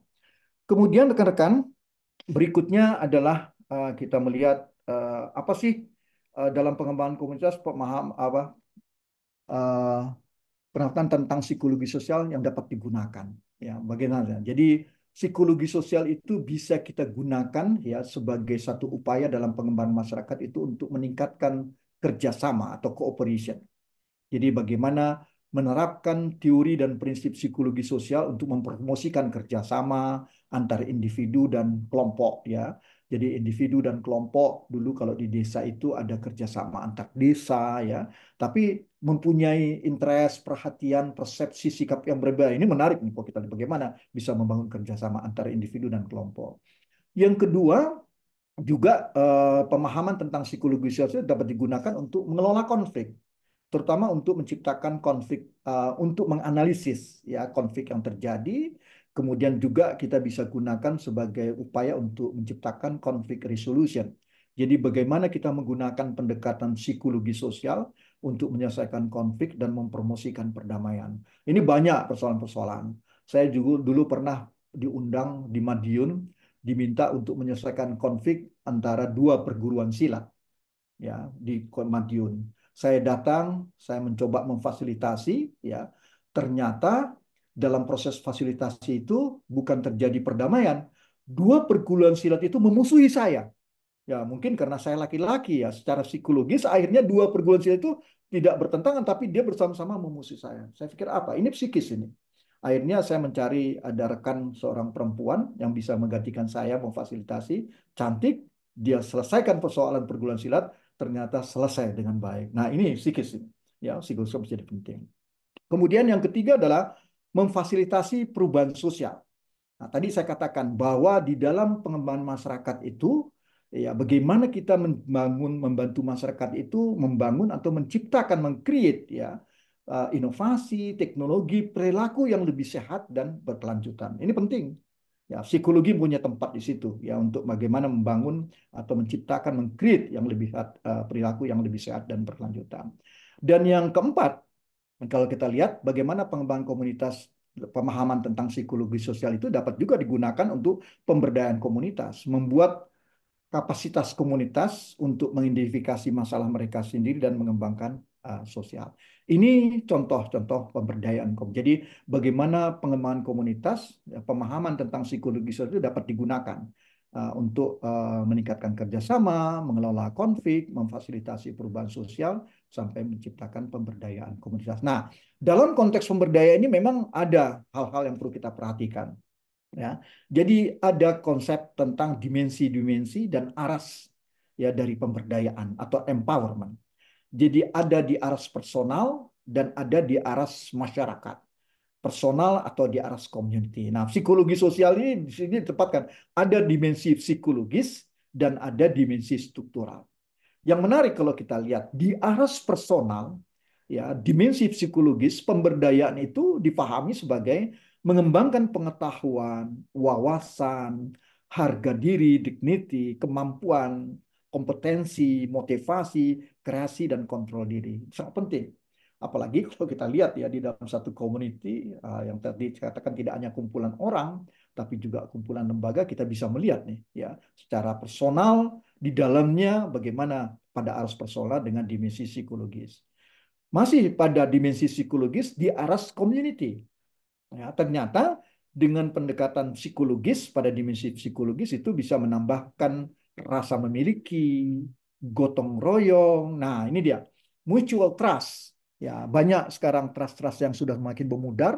Kemudian rekan-rekan, berikutnya adalah kita melihat apa sih dalam pengembangan komunitas pemaham apa uh, penelitian tentang psikologi sosial yang dapat digunakan ya bagaimana. Jadi psikologi sosial itu bisa kita gunakan ya sebagai satu upaya dalam pengembangan masyarakat itu untuk meningkatkan kerjasama atau cooperation. Jadi bagaimana menerapkan teori dan prinsip psikologi sosial untuk mempromosikan kerjasama antar individu dan kelompok ya. Jadi individu dan kelompok dulu kalau di desa itu ada kerjasama antar desa ya. Tapi mempunyai interest, perhatian, persepsi, sikap yang berbeda. Ini menarik nih kalau kita lihat bagaimana bisa membangun kerjasama antar individu dan kelompok. Yang kedua juga pemahaman tentang psikologi sosial dapat digunakan untuk mengelola konflik terutama untuk menciptakan konflik, untuk menganalisis ya konflik yang terjadi. Kemudian juga kita bisa gunakan sebagai upaya untuk menciptakan konflik resolution. Jadi bagaimana kita menggunakan pendekatan psikologi sosial untuk menyelesaikan konflik dan mempromosikan perdamaian. Ini banyak persoalan-persoalan. Saya juga dulu pernah diundang di Madiun, diminta untuk menyelesaikan konflik antara dua perguruan silat ya di Madiun. Saya datang, saya mencoba memfasilitasi, ya. Ternyata dalam proses fasilitasi itu bukan terjadi perdamaian. Dua perguruan silat itu memusuhi saya. Ya, mungkin karena saya laki-laki ya, secara psikologis akhirnya dua perguruan silat itu tidak bertentangan, tapi dia bersama-sama memusuhi saya. Saya pikir apa? Ini psikis ini. Akhirnya saya mencari ada rekan seorang perempuan yang bisa menggantikan saya memfasilitasi, cantik, dia selesaikan persoalan perguruan silat, ternyata selesai dengan baik. Nah, ini psikis ini. Ya, psikologi menjadi penting. Kemudian yang ketiga adalah memfasilitasi perubahan sosial. Nah, tadi saya katakan bahwa di dalam pengembangan masyarakat itu, ya bagaimana kita membantu masyarakat itu membangun atau menciptakan, mengcreate ya inovasi, teknologi, perilaku yang lebih sehat dan berkelanjutan. Ini penting. Ya, psikologi punya tempat di situ ya untuk bagaimana membangun atau menciptakan, mengcreate yang lebih perilaku yang lebih sehat dan berkelanjutan. Dan yang keempat, kalau kita lihat bagaimana pengembangan komunitas pemahaman tentang psikologi sosial itu dapat juga digunakan untuk pemberdayaan komunitas, membuat kapasitas komunitas untuk mengidentifikasi masalah mereka sendiri dan mengembangkan sosial. Ini contoh-contoh pemberdayaan. Jadi bagaimana pengembangan komunitas, ya, pemahaman tentang psikologi sosial itu dapat digunakan untuk meningkatkan kerjasama, mengelola konflik, memfasilitasi perubahan sosial, sampai menciptakan pemberdayaan komunitas. Nah, dalam konteks pemberdayaan ini memang ada hal-hal yang perlu kita perhatikan. Ya, jadi ada konsep tentang dimensi-dimensi dan aras ya dari pemberdayaan atau empowerment. Jadi ada di aras personal dan ada di aras masyarakat, personal atau di aras community. Nah, psikologi sosial ini di sini ditempatkan ada dimensi psikologis dan ada dimensi struktural. Yang menarik kalau kita lihat di aras personal, ya dimensi psikologis pemberdayaan itu dipahami sebagai mengembangkan pengetahuan, wawasan, harga diri, dignity, kemampuan, kompetensi, motivasi, kreasi, dan kontrol diri. Sangat penting. Apalagi kalau kita lihat ya di dalam satu community yang tadi dikatakan tidak hanya kumpulan orang, tapi juga kumpulan lembaga, kita bisa melihat nih ya secara personal di dalamnya bagaimana pada aras personal dengan dimensi psikologis. Masih pada dimensi psikologis di aras community. Ya, ternyata dengan pendekatan psikologis pada dimensi psikologis itu bisa menambahkan rasa memiliki, gotong royong. Nah, ini dia mutual trust. Ya, banyak sekarang trust-trust yang sudah makin memudar.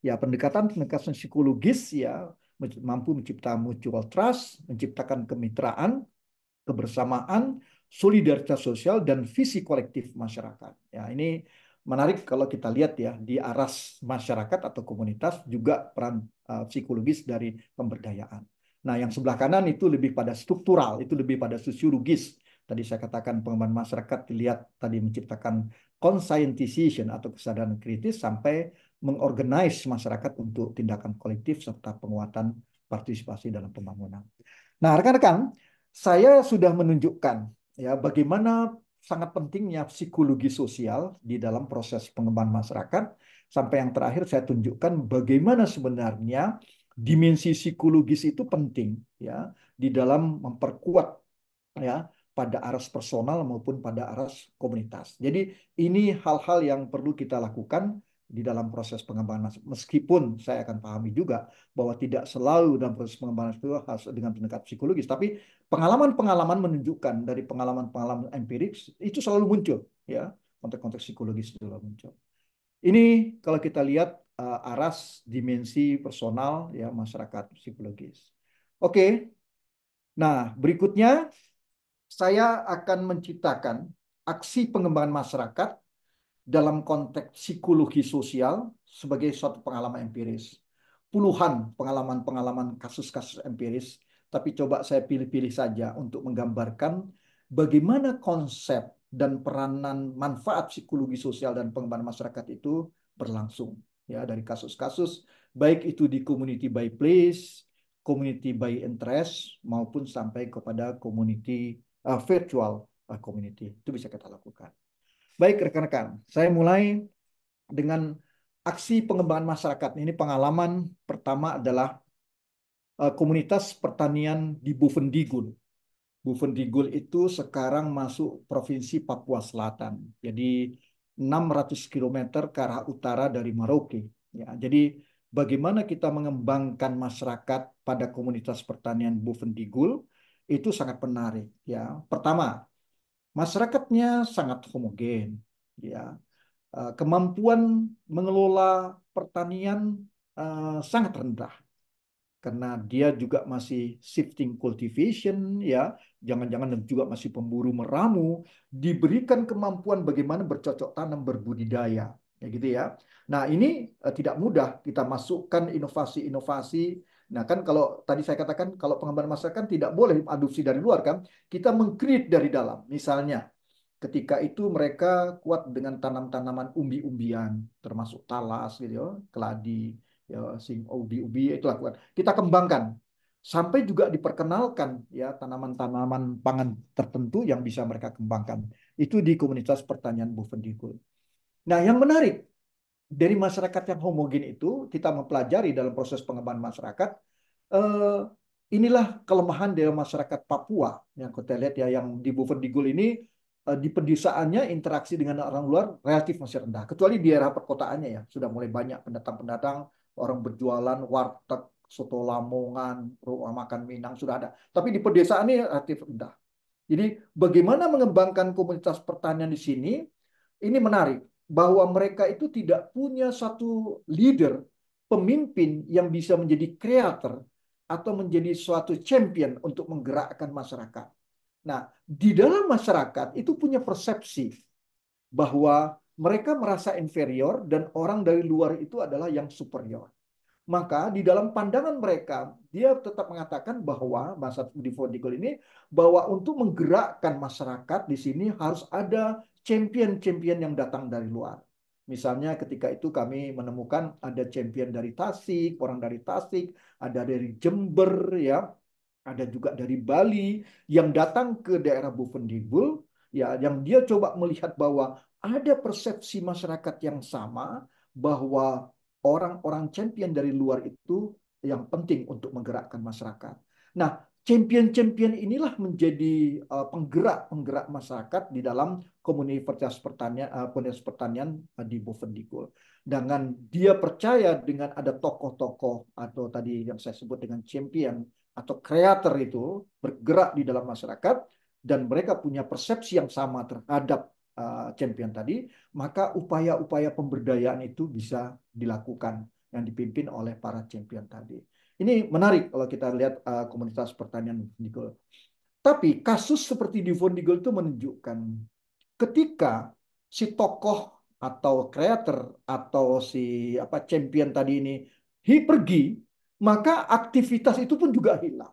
Ya, pendekatan-pendekatan psikologis ya mampu menciptakan mutual trust, menciptakan kemitraan, kebersamaan, solidaritas sosial, dan visi kolektif masyarakat. Ya, ini menarik kalau kita lihat ya di aras masyarakat atau komunitas juga peran psikologis dari pemberdayaan. Nah, yang sebelah kanan itu lebih pada struktural, itu lebih pada sosiologis. Tadi saya katakan pengembangan masyarakat dilihat tadi menciptakan conscientization atau kesadaran kritis sampai mengorganize masyarakat untuk tindakan kolektif serta penguatan partisipasi dalam pembangunan. Nah, rekan-rekan, saya sudah menunjukkan ya bagaimana sangat pentingnya psikologi sosial di dalam proses pengembangan masyarakat. Sampai yang terakhir saya tunjukkan bagaimana sebenarnya dimensi psikologis itu penting ya di dalam memperkuat ya pada aras personal maupun pada aras komunitas. Jadi ini hal-hal yang perlu kita lakukan di dalam proses pengembangan. Meskipun saya akan pahami juga bahwa tidak selalu dalam proses pengembangan itu harus dengan pendekatan psikologis, tapi pengalaman-pengalaman menunjukkan dari pengalaman-pengalaman empirik itu selalu muncul ya, konteks-konteks psikologis itu selalu muncul. Ini kalau kita lihat aras dimensi personal ya masyarakat psikologis. Oke. Nah, berikutnya saya akan menciptakan aksi pengembangan masyarakat dalam konteks psikologi sosial sebagai suatu pengalaman empiris. Puluhan pengalaman-pengalaman kasus-kasus empiris, tapi coba saya pilih-pilih saja untuk menggambarkan bagaimana konsep dan peranan manfaat psikologi sosial dan pengembangan masyarakat itu berlangsung ya dari kasus-kasus baik itu di community by place, community by interest maupun sampai kepada community virtual community. Itu bisa kita lakukan. Baik rekan-rekan, saya mulai dengan aksi pengembangan masyarakat. Ini pengalaman pertama adalah komunitas pertanian di Bovendigul. Bovendigul itu sekarang masuk Provinsi Papua Selatan. Jadi 600 kilometer ke arah utara dari Merauke. Ya, jadi bagaimana kita mengembangkan masyarakat pada komunitas pertanian Bovendigul itu sangat menarik. Ya, pertama, masyarakatnya sangat homogen. Ya, kemampuan mengelola pertanian sangat rendah karena dia juga masih shifting cultivation ya, jangan-jangan juga masih pemburu meramu, diberikan kemampuan bagaimana bercocok tanam berbudidaya ya gitu ya. Nah, ini tidak mudah kita masukkan inovasi-inovasi. Nah, kan kalau tadi saya katakan kalau pengembangan masyarakat tidak boleh adopsi dari luar kan, kita mengcreate dari dalam. Misalnya ketika itu mereka kuat dengan tanam-tanaman umbi-umbian, termasuk talas gitu ya, keladi, ya, sing ubi-ubi itu lakukan. Kita kembangkan sampai juga diperkenalkan ya tanaman-tanaman pangan tertentu yang bisa mereka kembangkan. Itu di komunitas pertanian Bovendigul. Nah, yang menarik dari masyarakat yang homogen itu kita mempelajari dalam proses pengembangan masyarakat eh, inilah kelemahan dari masyarakat Papua yang kita lihat ya yang di Bovendigul ini di pedesaannya interaksi dengan orang luar relatif masih rendah kecuali di daerah perkotaannya ya sudah mulai banyak pendatang-pendatang orang berjualan warteg soto Lamongan, rumah makan Minang sudah ada. Tapi di pedesaan ini relatif rendah. Jadi bagaimana mengembangkan komunitas pertanian di sini, ini menarik. Bahwa mereka itu tidak punya satu leader, pemimpin yang bisa menjadi kreator atau menjadi suatu champion untuk menggerakkan masyarakat. Nah, di dalam masyarakat itu punya persepsi bahwa mereka merasa inferior dan orang dari luar itu adalah yang superior. Maka di dalam pandangan mereka, dia tetap mengatakan bahwa masa di Fondigol ini bahwa untuk menggerakkan masyarakat di sini harus ada champion-champion yang datang dari luar. Misalnya ketika itu kami menemukan ada champion dari Tasik, orang dari Tasik, ada dari Jember ya, ada juga dari Bali yang datang ke daerah Bovendigul ya, yang dia coba melihat bahwa ada persepsi masyarakat yang sama bahwa orang-orang champion dari luar itu yang penting untuk menggerakkan masyarakat. Nah, champion-champion inilah menjadi penggerak-penggerak masyarakat di dalam komunitas pertanian di Bovendigul. Dengan dia percaya dengan ada tokoh-tokoh atau tadi yang saya sebut dengan champion atau kreator itu bergerak di dalam masyarakat dan mereka punya persepsi yang sama terhadap champion tadi, maka upaya-upaya pemberdayaan itu bisa dilakukan yang dipimpin oleh para champion tadi. Ini menarik kalau kita lihat komunitas pertanian Fondigol. Tapi kasus seperti di Fondigol itu menunjukkan ketika si tokoh atau kreator atau si champion tadi ini pergi, maka aktivitas itu pun juga hilang.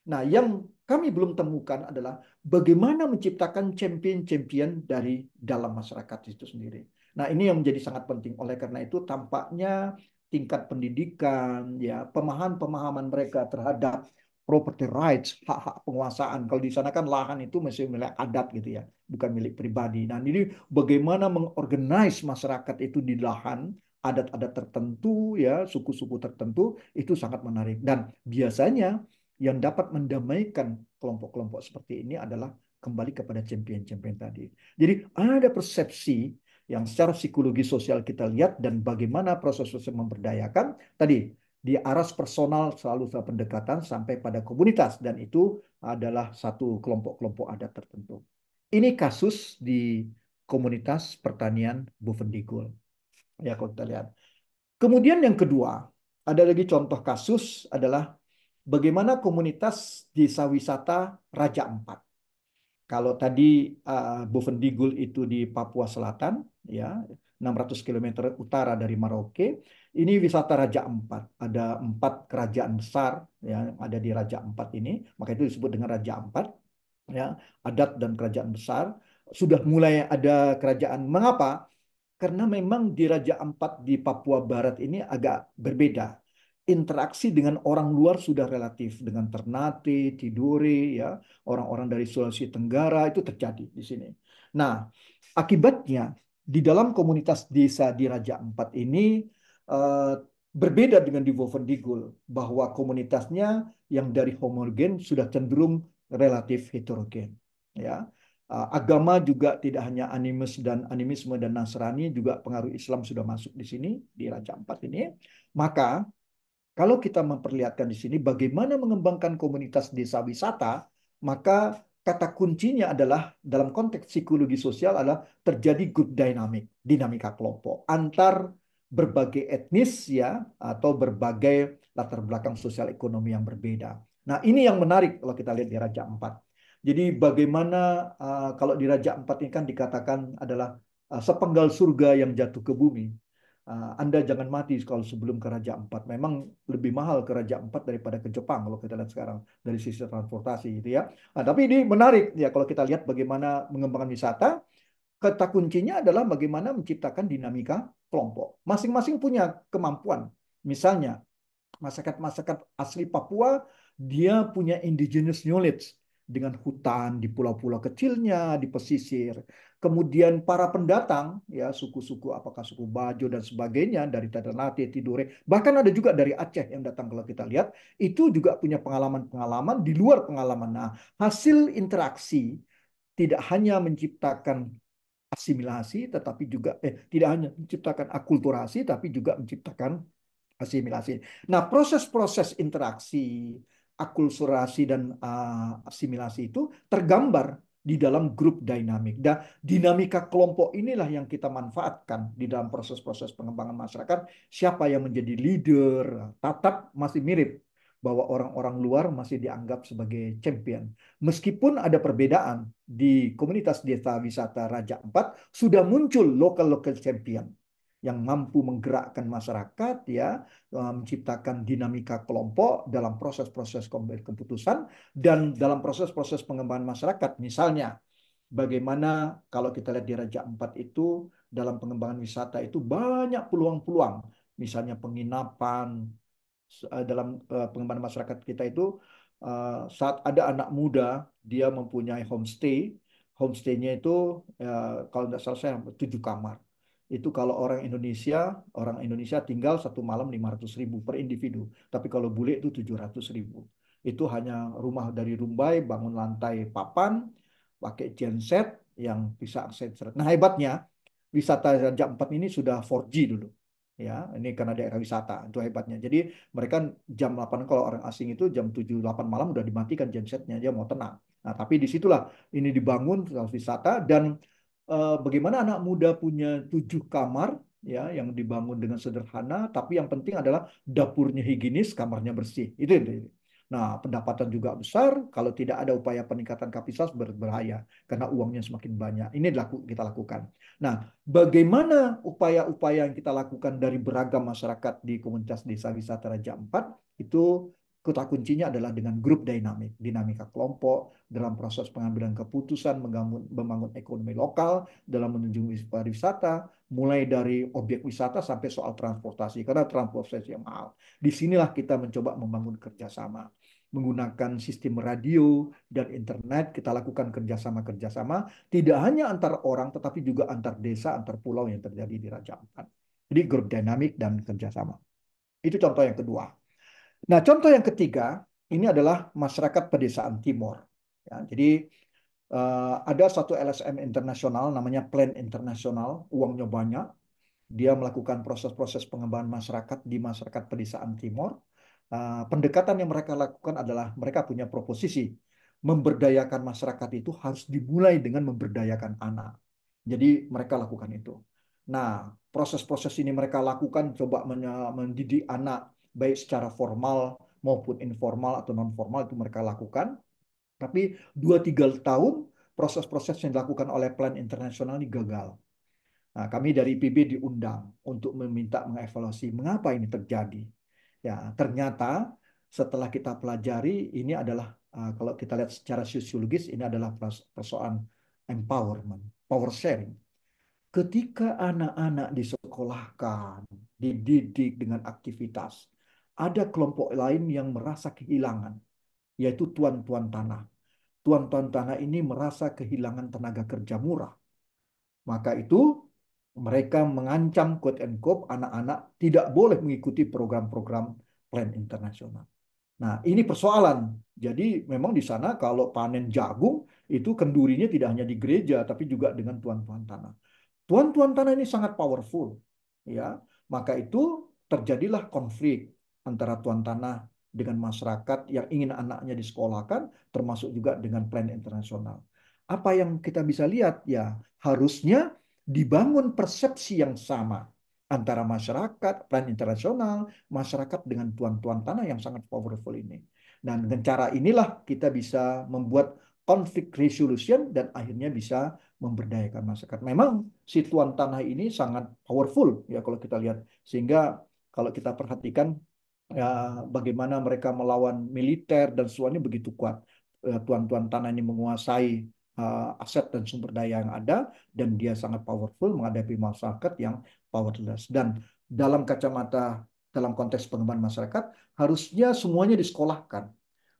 Nah, yang kami belum temukan adalah bagaimana menciptakan champion-champion dari dalam masyarakat itu sendiri. Nah, ini yang menjadi sangat penting. Oleh karena itu, tampaknya tingkat pendidikan, ya, pemahaman-pemahaman mereka terhadap property rights, hak-hak penguasaan. Kalau di sana kan lahan itu masih milik adat gitu ya, bukan milik pribadi. Nah, ini bagaimana mengorganize masyarakat itu di lahan adat-adat tertentu ya, suku-suku tertentu itu sangat menarik. Dan biasanya yang dapat mendamaikan kelompok-kelompok seperti ini adalah kembali kepada champion-champion tadi. Jadi ada persepsi yang secara psikologi sosial kita lihat dan bagaimana proses-proses memberdayakan tadi di aras personal selalu pendekatan sampai pada komunitas dan itu adalah satu kelompok-kelompok adat tertentu. Ini kasus di komunitas pertanian Bovendigul. Ya, kalau kita lihat. Kemudian yang kedua, ada lagi contoh kasus adalah bagaimana komunitas desa wisata Raja Ampat. Kalau tadi Bovendigul itu di Papua Selatan, ya 600 km utara dari Merauke, ini wisata Raja Ampat. Ada 4 kerajaan besar ya, yang ada di Raja Ampat ini, maka itu disebut dengan Raja Ampat. Ya, adat dan kerajaan besar. Sudah mulai ada kerajaan. Mengapa? Karena memang di Raja Ampat di Papua Barat ini agak berbeda. Interaksi dengan orang luar sudah relatif dengan Ternate, Tidore, ya, orang-orang dari Sulawesi Tenggara itu terjadi di sini. Nah, akibatnya di dalam komunitas desa di Raja Ampat ini eh, berbeda dengan di Bovendigul bahwa komunitasnya yang dari homogen sudah cenderung relatif heterogen, ya. Agama juga tidak hanya animisme dan Nasrani, juga pengaruh Islam sudah masuk di sini di Raja Ampat ini. Maka kalau kita memperlihatkan di sini bagaimana mengembangkan komunitas desa wisata, maka kata kuncinya adalah dalam konteks psikologi sosial adalah terjadi group dynamic, dinamika kelompok antar berbagai etnis ya atau berbagai latar belakang sosial ekonomi yang berbeda. Nah, ini yang menarik kalau kita lihat di Raja Ampat. Jadi bagaimana kalau di Raja Ampat ini kan dikatakan adalah sepenggal surga yang jatuh ke bumi. Anda jangan mati kalau sebelum ke Raja Ampat. Memang lebih mahal ke Raja Ampat daripada ke Jepang kalau kita lihat sekarang dari sisi transportasi gitu ya. Tapi ini menarik ya kalau kita lihat bagaimana mengembangkan wisata. Kata kuncinya adalah bagaimana menciptakan dinamika kelompok. Masing-masing punya kemampuan. Misalnya masyarakat-masyarakat asli Papua dia punya indigenous knowledge dengan hutan di pulau-pulau kecilnya di pesisir. Kemudian para pendatang ya suku-suku apakah suku Bajo dan sebagainya dari Ternate, Tidore, bahkan ada juga dari Aceh yang datang kalau kita lihat itu juga punya pengalaman-pengalaman di luar pengalaman. Nah, hasil interaksi tidak hanya menciptakan asimilasi tetapi juga tidak hanya menciptakan akulturasi tapi juga menciptakan asimilasi. Nah, proses-proses interaksi, akulturasi dan asimilasi itu tergambar di dalam grup dinamik. Dan dinamika kelompok inilah yang kita manfaatkan di dalam proses-proses pengembangan masyarakat. Siapa yang menjadi leader, tatap masih mirip bahwa orang-orang luar masih dianggap sebagai champion. Meskipun ada perbedaan di komunitas desa wisata Raja Ampat, sudah muncul local champion yang mampu menggerakkan masyarakat, ya, menciptakan dinamika kelompok dalam proses-proses keputusan dan dalam proses-proses pengembangan masyarakat. Misalnya, bagaimana kalau kita lihat di Raja Ampat itu dalam pengembangan wisata itu banyak peluang-peluang. Misalnya penginapan, dalam pengembangan masyarakat kita itu saat ada anak muda dia mempunyai homestay, homestaynya itu kalau tidak salah saya 7 kamar. Itu kalau orang Indonesia tinggal 1 malam 500.000 per individu. Tapi kalau bule itu 700.000. Itu hanya rumah dari Rumbai, bangun lantai papan, pakai genset yang bisa akses. Nah, hebatnya wisata Raja Ampat ini sudah 4G dulu. Ya, ini karena daerah wisata, itu hebatnya. Jadi mereka jam 8 kalau orang asing itu jam 7 8 malam udah dimatikan gensetnya, dia mau tenang. Nah, tapi disitulah ini dibangun wisata dan bagaimana anak muda punya 7 kamar ya yang dibangun dengan sederhana, tapi yang penting adalah dapurnya higienis, kamarnya bersih. Itu. Nah, pendapatan juga besar. Kalau tidak ada upaya peningkatan kapasitas berbahaya karena uangnya semakin banyak. Ini kita lakukan. Nah, bagaimana upaya-upaya yang kita lakukan dari beragam masyarakat di komunitas desa wisata Raja Ampat itu kata kuncinya adalah dengan grup dinamik, dinamika kelompok dalam proses pengambilan keputusan, membangun ekonomi lokal dalam menunjang pariwisata, mulai dari objek wisata sampai soal transportasi, karena transportasi yang mahal. Disinilah kita mencoba membangun kerjasama. Menggunakan sistem radio dan internet, kita lakukan kerjasama-kerjasama, tidak hanya antar orang, tetapi juga antar desa, antar pulau yang terjadi di Raja Ampat. Jadi grup dinamik dan kerjasama. Itu contoh yang kedua. Nah, contoh yang ketiga, ini adalah masyarakat pedesaan Timor. Ya, jadi ada satu LSM internasional namanya Plan Internasional, uangnya banyak. Dia melakukan proses-proses pengembangan masyarakat di masyarakat pedesaan Timor. Pendekatan yang mereka lakukan adalah mereka punya proposisi memberdayakan masyarakat itu harus dimulai dengan memberdayakan anak. Jadi mereka lakukan itu. Nah, proses-proses ini mereka lakukan coba mendidik anak baik secara formal maupun informal atau non formal itu mereka lakukan. Tapi 2-3 tahun proses-proses yang dilakukan oleh Plan Internasional ini gagal. Nah, kami dari IPB diundang untuk meminta mengevaluasi mengapa ini terjadi. Ya, ternyata setelah kita pelajari ini adalah kalau kita lihat secara sosiologis ini adalah persoalan empowerment, power sharing. Ketika anak-anak disekolahkan, dididik dengan aktivitas, ada kelompok lain yang merasa kehilangan, yaitu tuan-tuan tanah. Tuan-tuan tanah ini merasa kehilangan tenaga kerja murah. Maka itu mereka mengancam quote and quote anak-anak tidak boleh mengikuti program-program plan internasional. Nah, ini persoalan. Jadi memang di sana kalau panen jagung itu kendurinya tidak hanya di gereja tapi juga dengan tuan-tuan tanah. Tuan-tuan tanah ini sangat powerful, ya. Maka itu terjadilah konflik antara tuan tanah dengan masyarakat yang ingin anaknya disekolahkan, termasuk juga dengan plan internasional. Apa yang kita bisa lihat ya, harusnya dibangun persepsi yang sama antara masyarakat, plan internasional, masyarakat dengan tuan-tuan tanah yang sangat powerful ini. Dan dengan cara inilah kita bisa membuat konflik resolution dan akhirnya bisa memberdayakan masyarakat. Memang si tuan tanah ini sangat powerful ya kalau kita lihat. Sehingga kalau kita perhatikan ya, bagaimana mereka melawan militer dan semuanya begitu kuat. Tuan-tuan tanah ini menguasai aset dan sumber daya yang ada dan dia sangat powerful menghadapi masyarakat yang powerless. Dan dalam kacamata dalam konteks pengembangan masyarakat harusnya semuanya disekolahkan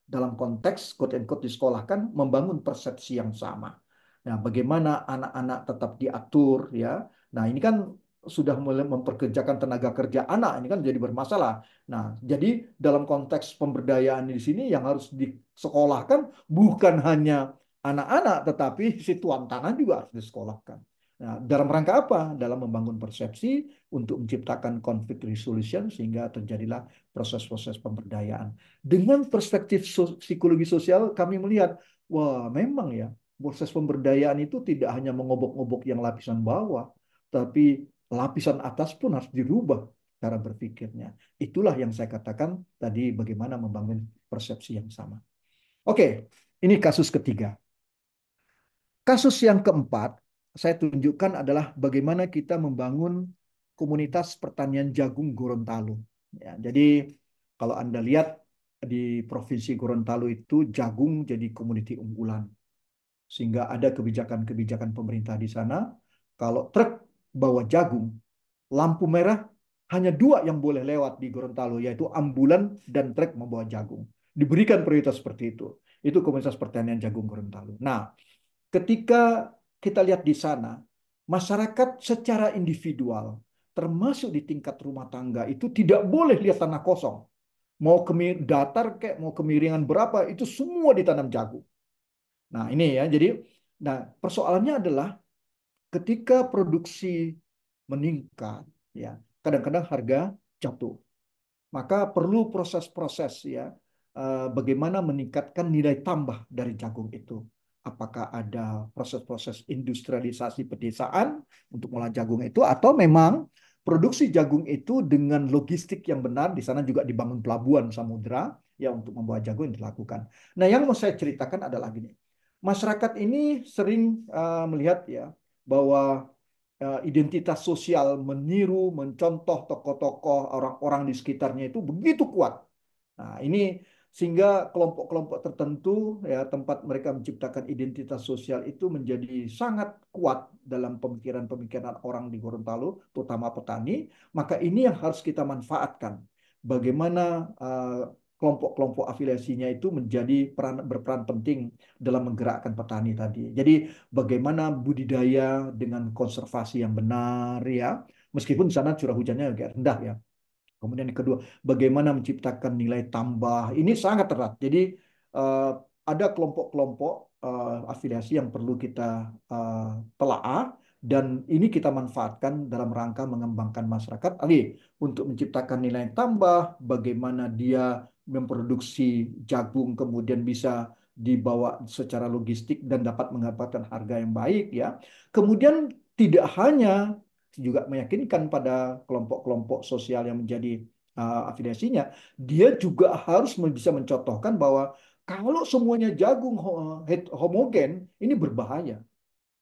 dalam konteks quote and quote disekolahkan membangun persepsi yang sama. Nah, bagaimana anak-anak tetap diatur ya. Nah, ini kan sudah mulai memperkerjakan tenaga kerja anak ini kan jadi bermasalah. Nah, jadi dalam konteks pemberdayaan di sini yang harus disekolahkan bukan hanya anak-anak tetapi si tuan tanah juga harus disekolahkan. Nah, dalam rangka apa? Dalam membangun persepsi untuk menciptakan konflik resolution sehingga terjadilah proses-proses pemberdayaan. Dengan perspektif psikologi sosial, kami melihat, wah memang ya, proses pemberdayaan itu tidak hanya mengobok-ngobok yang lapisan bawah, tapi lapisan atas pun harus dirubah cara berpikirnya. Itulah yang saya katakan tadi bagaimana membangun persepsi yang sama. Oke, ini kasus ketiga. Kasus yang keempat, saya tunjukkan adalah bagaimana kita membangun komunitas pertanian jagung Gorontalo. Ya, jadi kalau Anda lihat di Provinsi Gorontalo itu jagung jadi komoditi unggulan. Sehingga ada kebijakan-kebijakan pemerintah di sana. Kalau truk bawa jagung, lampu merah hanya dua yang boleh lewat di Gorontalo, yaitu ambulan dan truk membawa jagung. Diberikan prioritas seperti itu. Itu komunitas pertanian jagung Gorontalo. Nah, ketika kita lihat di sana, masyarakat secara individual, termasuk di tingkat rumah tangga, itu tidak boleh lihat tanah kosong. Mau datar kayak mau kemiringan berapa, itu semua ditanam jagung. Nah, ini ya. Jadi, nah persoalannya adalah ketika produksi meningkat, ya, kadang-kadang harga jatuh. Maka perlu proses-proses ya, bagaimana meningkatkan nilai tambah dari jagung itu. Apakah ada proses-proses industrialisasi pedesaan untuk mengolah jagung itu, atau memang produksi jagung itu dengan logistik yang benar, di sana juga dibangun pelabuhan samudera ya untuk membawa jagung yang dilakukan. Nah, yang mau saya ceritakan adalah gini. Masyarakat ini sering melihat ya bahwa identitas sosial meniru, mencontoh tokoh-tokoh orang-orang di sekitarnya itu begitu kuat. Nah, ini sehingga kelompok-kelompok tertentu ya tempat mereka menciptakan identitas sosial itu menjadi sangat kuat dalam pemikiran-pemikiran orang di Gorontalo, terutama petani. Maka ini yang harus kita manfaatkan. Bagaimana kelompok-kelompok afiliasinya itu berperan penting dalam menggerakkan petani tadi. Jadi bagaimana budidaya dengan konservasi yang benar ya. Meskipun di sana curah hujannya agak rendah ya. Kemudian yang kedua, bagaimana menciptakan nilai tambah. Ini sangat erat. Jadi eh, ada kelompok-kelompok afiliasi yang perlu kita eh, telaah dan ini kita manfaatkan dalam rangka mengembangkan masyarakat. Untuk menciptakan nilai tambah, bagaimana dia memproduksi jagung kemudian bisa dibawa secara logistik dan dapat mendapatkan harga yang baik ya. Kemudian tidak hanya juga meyakinkan pada kelompok-kelompok sosial yang menjadi afiliasinya, dia juga harus bisa mencontohkan bahwa kalau semuanya jagung homogen, ini berbahaya.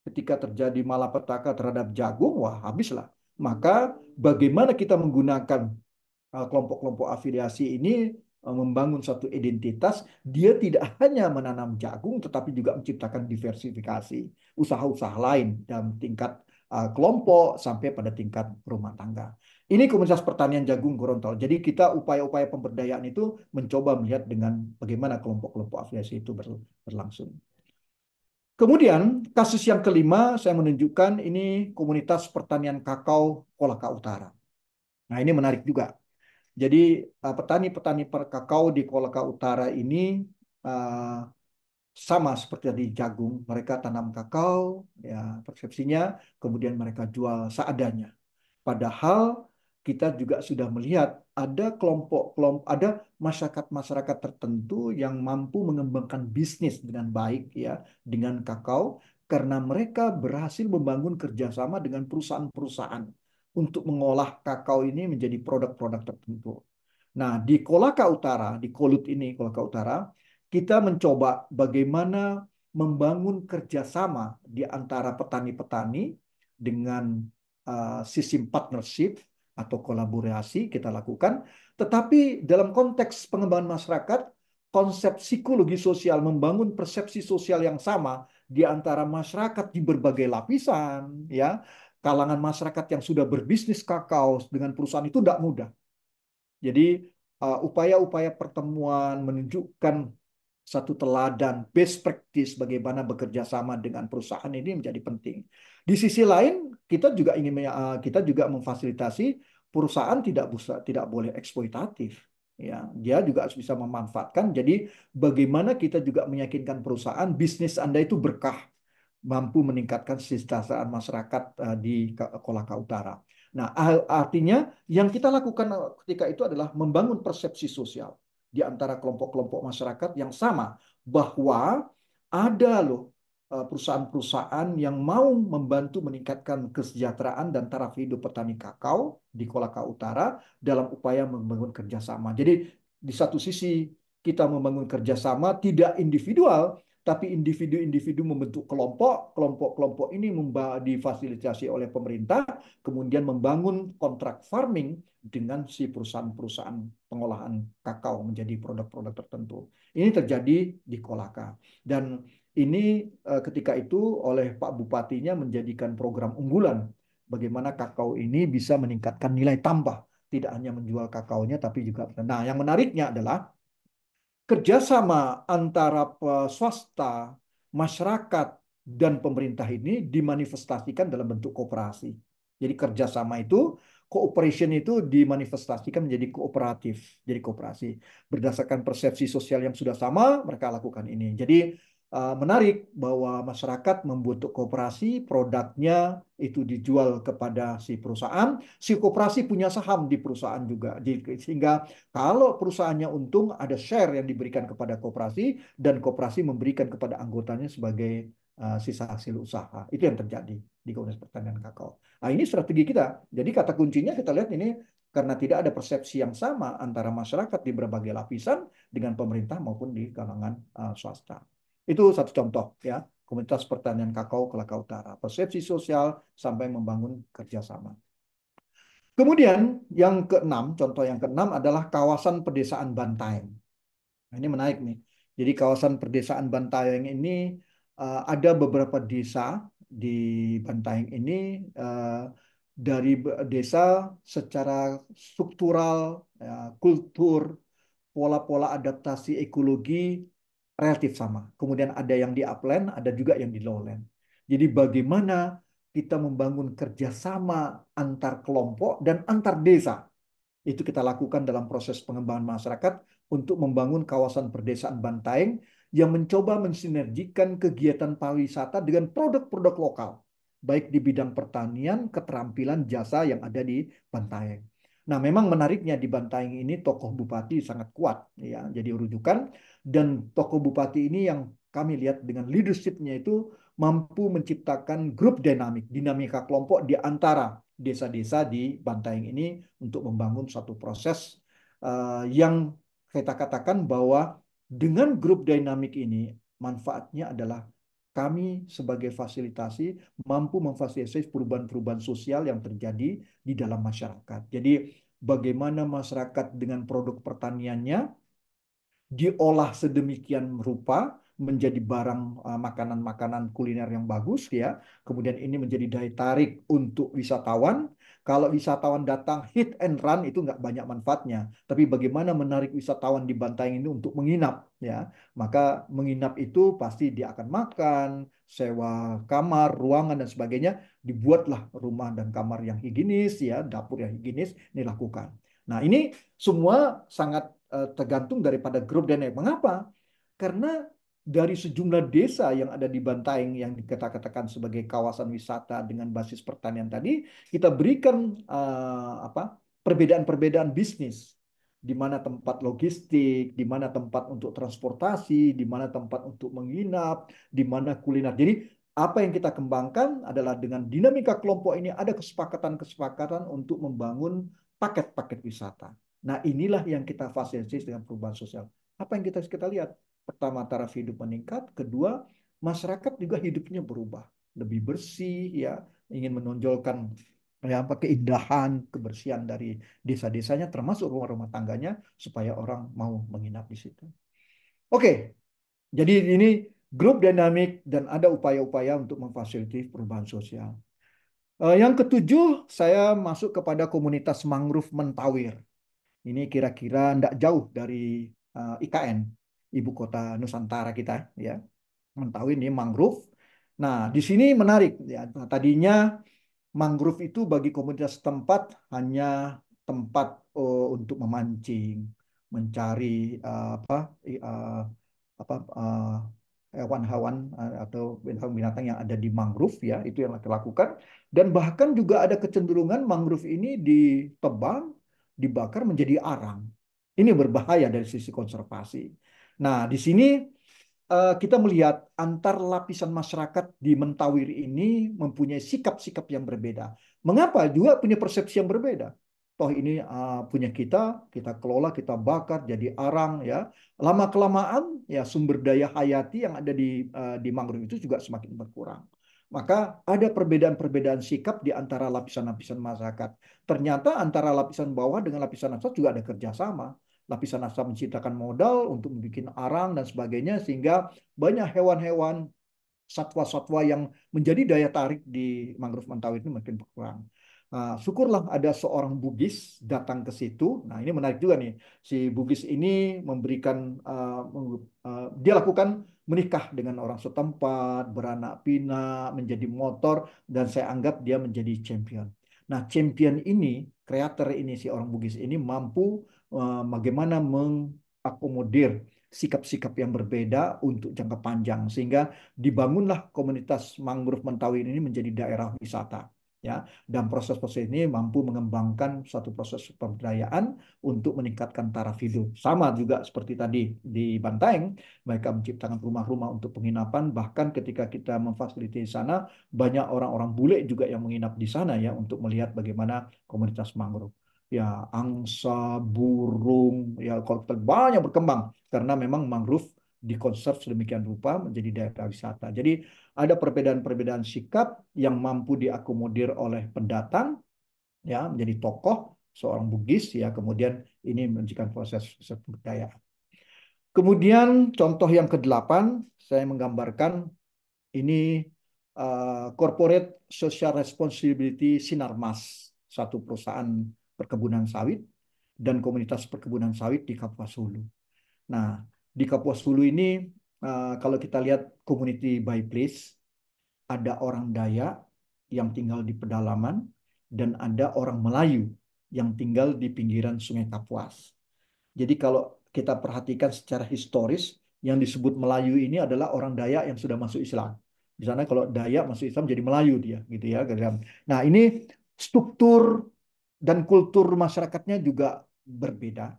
Ketika terjadi malapetaka terhadap jagung, wah habislah. Maka bagaimana kita menggunakan kelompok-kelompok afiliasi ini membangun satu identitas, dia tidak hanya menanam jagung, tetapi juga menciptakan diversifikasi usaha-usaha lain dalam tingkat kelompok sampai pada tingkat rumah tangga. Ini komunitas pertanian jagung Gorontalo. Jadi kita upaya-upaya pemberdayaan itu mencoba melihat dengan bagaimana kelompok-kelompok afiliasi itu berlangsung. Kemudian kasus yang kelima saya menunjukkan ini komunitas pertanian kakao Kolaka Utara. Nah ini menarik juga. Jadi petani-petani kakao di Kolaka Utara ini uh, sama seperti di jagung, mereka tanam kakao, ya persepsinya, kemudian mereka jual seadanya. Padahal kita juga sudah melihat ada kelompok-kelompok, ada masyarakat-masyarakat tertentu yang mampu mengembangkan bisnis dengan baik ya dengan kakao karena mereka berhasil membangun kerjasama dengan perusahaan-perusahaan untuk mengolah kakao ini menjadi produk-produk tertentu. Nah, di Kolaka Utara, di Kolut ini, Kolaka Utara, kita mencoba bagaimana membangun kerjasama di antara petani-petani dengan sistem partnership atau kolaborasi kita lakukan. Tetapi dalam konteks pengembangan masyarakat, konsep psikologi sosial membangun persepsi sosial yang sama di antara masyarakat di berbagai lapisan, ya, kalangan masyarakat yang sudah berbisnis kakao dengan perusahaan itu tidak mudah. Jadi upaya-upaya pertemuan menunjukkan satu teladan best practice bagaimana bekerja sama dengan perusahaan ini menjadi penting. Di sisi lain, kita juga ingin kita juga memfasilitasi perusahaan tidak boleh eksploitatif. Ya, dia juga harus bisa memanfaatkan. Jadi bagaimana kita juga meyakinkan perusahaan bisnis Anda itu berkah. mampu meningkatkan kesejahteraan masyarakat di Kolaka Utara. Nah, artinya yang kita lakukan ketika itu adalah membangun persepsi sosial di antara kelompok-kelompok masyarakat yang sama bahwa ada loh perusahaan-perusahaan yang mau membantu meningkatkan kesejahteraan dan taraf hidup petani kakao di Kolaka Utara dalam upaya membangun kerjasama. Jadi di satu sisi kita membangun kerjasama tidak individual, tapi individu-individu membentuk kelompok, kelompok-kelompok ini difasilitasi oleh pemerintah, kemudian membangun kontrak farming dengan si perusahaan-perusahaan pengolahan kakao menjadi produk-produk tertentu. Ini terjadi di Kolaka. Dan ini ketika itu oleh Pak Bupatinya menjadikan program unggulan bagaimana kakao ini bisa meningkatkan nilai tambah. Tidak hanya menjual kakaonya, tapi juga. Nah, yang menariknya adalah kerjasama antara swasta, masyarakat, dan pemerintah ini dimanifestasikan dalam bentuk kooperasi. Jadi kerjasama itu, cooperation itu dimanifestasikan menjadi kooperatif, jadi kooperasi. Berdasarkan persepsi sosial yang sudah sama, mereka lakukan ini. Jadi menarik bahwa masyarakat membuat kooperasi, produknya itu dijual kepada si kooperasi punya saham di perusahaan juga. Sehingga kalau perusahaannya untung, ada share yang diberikan kepada koperasi dan koperasi memberikan kepada anggotanya sebagai sisa hasil usaha. Itu yang terjadi di Komunitas Pertanian Kakao. Nah, ini strategi kita. Jadi kata kuncinya kita lihat ini karena tidak ada persepsi yang sama antara masyarakat di berbagai lapisan dengan pemerintah maupun di kalangan swasta. Itu satu contoh ya, Komunitas Pertanian Kakao Kolaka Utara. Persepsi sosial sampai membangun kerjasama. Kemudian yang keenam, contoh yang keenam adalah kawasan pedesaan Bantaeng. Nah, ini menarik nih. Jadi kawasan pedesaan Bantaeng ini ada beberapa desa di Bantaeng ini dari desa secara struktural, kultur, pola-pola adaptasi ekologi relatif sama. Kemudian ada yang di upland, ada juga yang di lowland. Jadi bagaimana kita membangun kerjasama antar kelompok dan antar desa. Itu kita lakukan dalam proses pengembangan masyarakat untuk membangun kawasan perdesaan Bantaeng yang mencoba mensinergikan kegiatan pariwisata dengan produk-produk lokal, baik di bidang pertanian, keterampilan, jasa yang ada di Bantaeng. Nah, memang menariknya di Bantaeng ini tokoh bupati sangat kuat, ya, jadi rujukan. Dan tokoh bupati ini yang kami lihat dengan leadership-nya itu mampu menciptakan grup dinamika kelompok di antara desa-desa di Bantaeng ini untuk membangun satu proses yang kita katakan bahwa dengan grup dinamik ini manfaatnya adalah kami sebagai fasilitasi mampu memfasilitasi perubahan-perubahan sosial yang terjadi di dalam masyarakat. Jadi bagaimana masyarakat dengan produk pertaniannya diolah sedemikian rupa menjadi barang makanan-makanan kuliner yang bagus ya. Kemudian ini menjadi daya tarik untuk wisatawan. Kalau wisatawan datang hit and run itu nggak banyak manfaatnya. Tapi bagaimana menarik wisatawan di Bantaeng ini untuk menginap ya. Maka menginap itu pasti dia akan makan, sewa kamar, ruangan dan sebagainya. Dibuatlah rumah dan kamar yang higienis ya, dapur yang higienis ini lakukan. Nah, ini semua sangat tergantung daripada grup dana. Mengapa? Karena dari sejumlah desa yang ada di Bantaeng yang kita katakan sebagai kawasan wisata dengan basis pertanian tadi, kita berikan apa perbedaan-perbedaan bisnis, di mana tempat logistik, di mana tempat untuk transportasi, di mana tempat untuk menginap, di mana kuliner. Jadi apa yang kita kembangkan adalah dengan dinamika kelompok ini ada kesepakatan-kesepakatan untuk membangun paket-paket wisata. Nah, inilah yang kita fasilitasi dengan perubahan sosial. Apa yang kita lihat? Pertama, taraf hidup meningkat. Kedua, masyarakat juga hidupnya berubah. Lebih bersih, ya, ingin menonjolkan ya, apa keindahan, kebersihan dari desa-desanya, termasuk rumah-rumah tangganya, supaya orang mau menginap di situ. Oke, jadi ini grup dinamik dan ada upaya-upaya untuk memfasilitasi perubahan sosial. Yang ketujuh, saya masuk kepada komunitas mangrove Mentawir. Ini kira-kira tidak jauh dari IKN, ibu kota Nusantara kita, ya. Mentawai ini mangrove. Nah, di sini menarik, ya. Tadinya mangrove itu bagi komunitas tempat hanya tempat untuk memancing, mencari apa uh, hewan-hewan atau binatang-binatang yang ada di mangrove ya, itu yang kita lakukan. Dan bahkan juga ada kecenderungan mangrove ini ditebang, dibakar menjadi arang. Ini berbahaya dari sisi konservasi. Nah, di sini kita melihat antar lapisan masyarakat di Mentawir ini mempunyai sikap-sikap yang berbeda. Mengapa? Juga punya persepsi yang berbeda. Toh ini punya kita kelola, kita bakar jadi arang ya. Lama-kelamaan ya sumber daya hayati yang ada di mangrove itu juga semakin berkurang. Maka ada perbedaan-perbedaan sikap di antara lapisan-lapisan masyarakat. Ternyata antara lapisan bawah dengan lapisan atas juga ada kerjasama. Lapisan atas menciptakan modal untuk membuat arang dan sebagainya sehingga banyak hewan-hewan satwa-satwa yang menjadi daya tarik di mangrove Mentawai ini makin berkurang. Syukurlah ada seorang Bugis datang ke situ. Nah, ini menarik juga nih. Si Bugis ini memberikan dia lakukan menikah dengan orang setempat, beranak pinak, menjadi motor dan saya anggap dia menjadi champion. Nah, champion ini, kreator ini si orang Bugis ini mampu bagaimana mengakomodir sikap-sikap yang berbeda untuk jangka panjang sehingga dibangunlah komunitas mangrove Mentawai ini menjadi daerah wisata ya dan proses-proses ini mampu mengembangkan suatu proses pemberdayaan untuk meningkatkan taraf hidup sama juga seperti tadi di Bantaeng mereka menciptakan rumah-rumah untuk penginapan bahkan ketika kita memfasilitasi sana banyak orang-orang bule juga yang menginap di sana ya untuk melihat bagaimana komunitas mangrove ya angsa burung ya kalau banyak berkembang karena memang mangrove dikonserv sedemikian rupa menjadi daerah wisata. Jadi ada perbedaan-perbedaan sikap yang mampu diakomodir oleh pendatang ya menjadi tokoh seorang Bugis ya kemudian ini menunjukkan proses pemberdayaan. Kemudian contoh yang kedelapan saya menggambarkan ini corporate social responsibility Sinarmas, satu perusahaan perkebunan sawit dan komunitas perkebunan sawit di Kapuas Hulu. Nah, di Kapuas Hulu ini kalau kita lihat community by place, ada orang Dayak yang tinggal di pedalaman dan ada orang Melayu yang tinggal di pinggiran Sungai Kapuas. Jadi kalau kita perhatikan secara historis, yang disebut Melayu ini adalah orang Dayak yang sudah masuk Islam. Di sana kalau Dayak masuk Islam jadi Melayu dia, gitu ya. Nah ini struktur dan kultur masyarakatnya juga berbeda.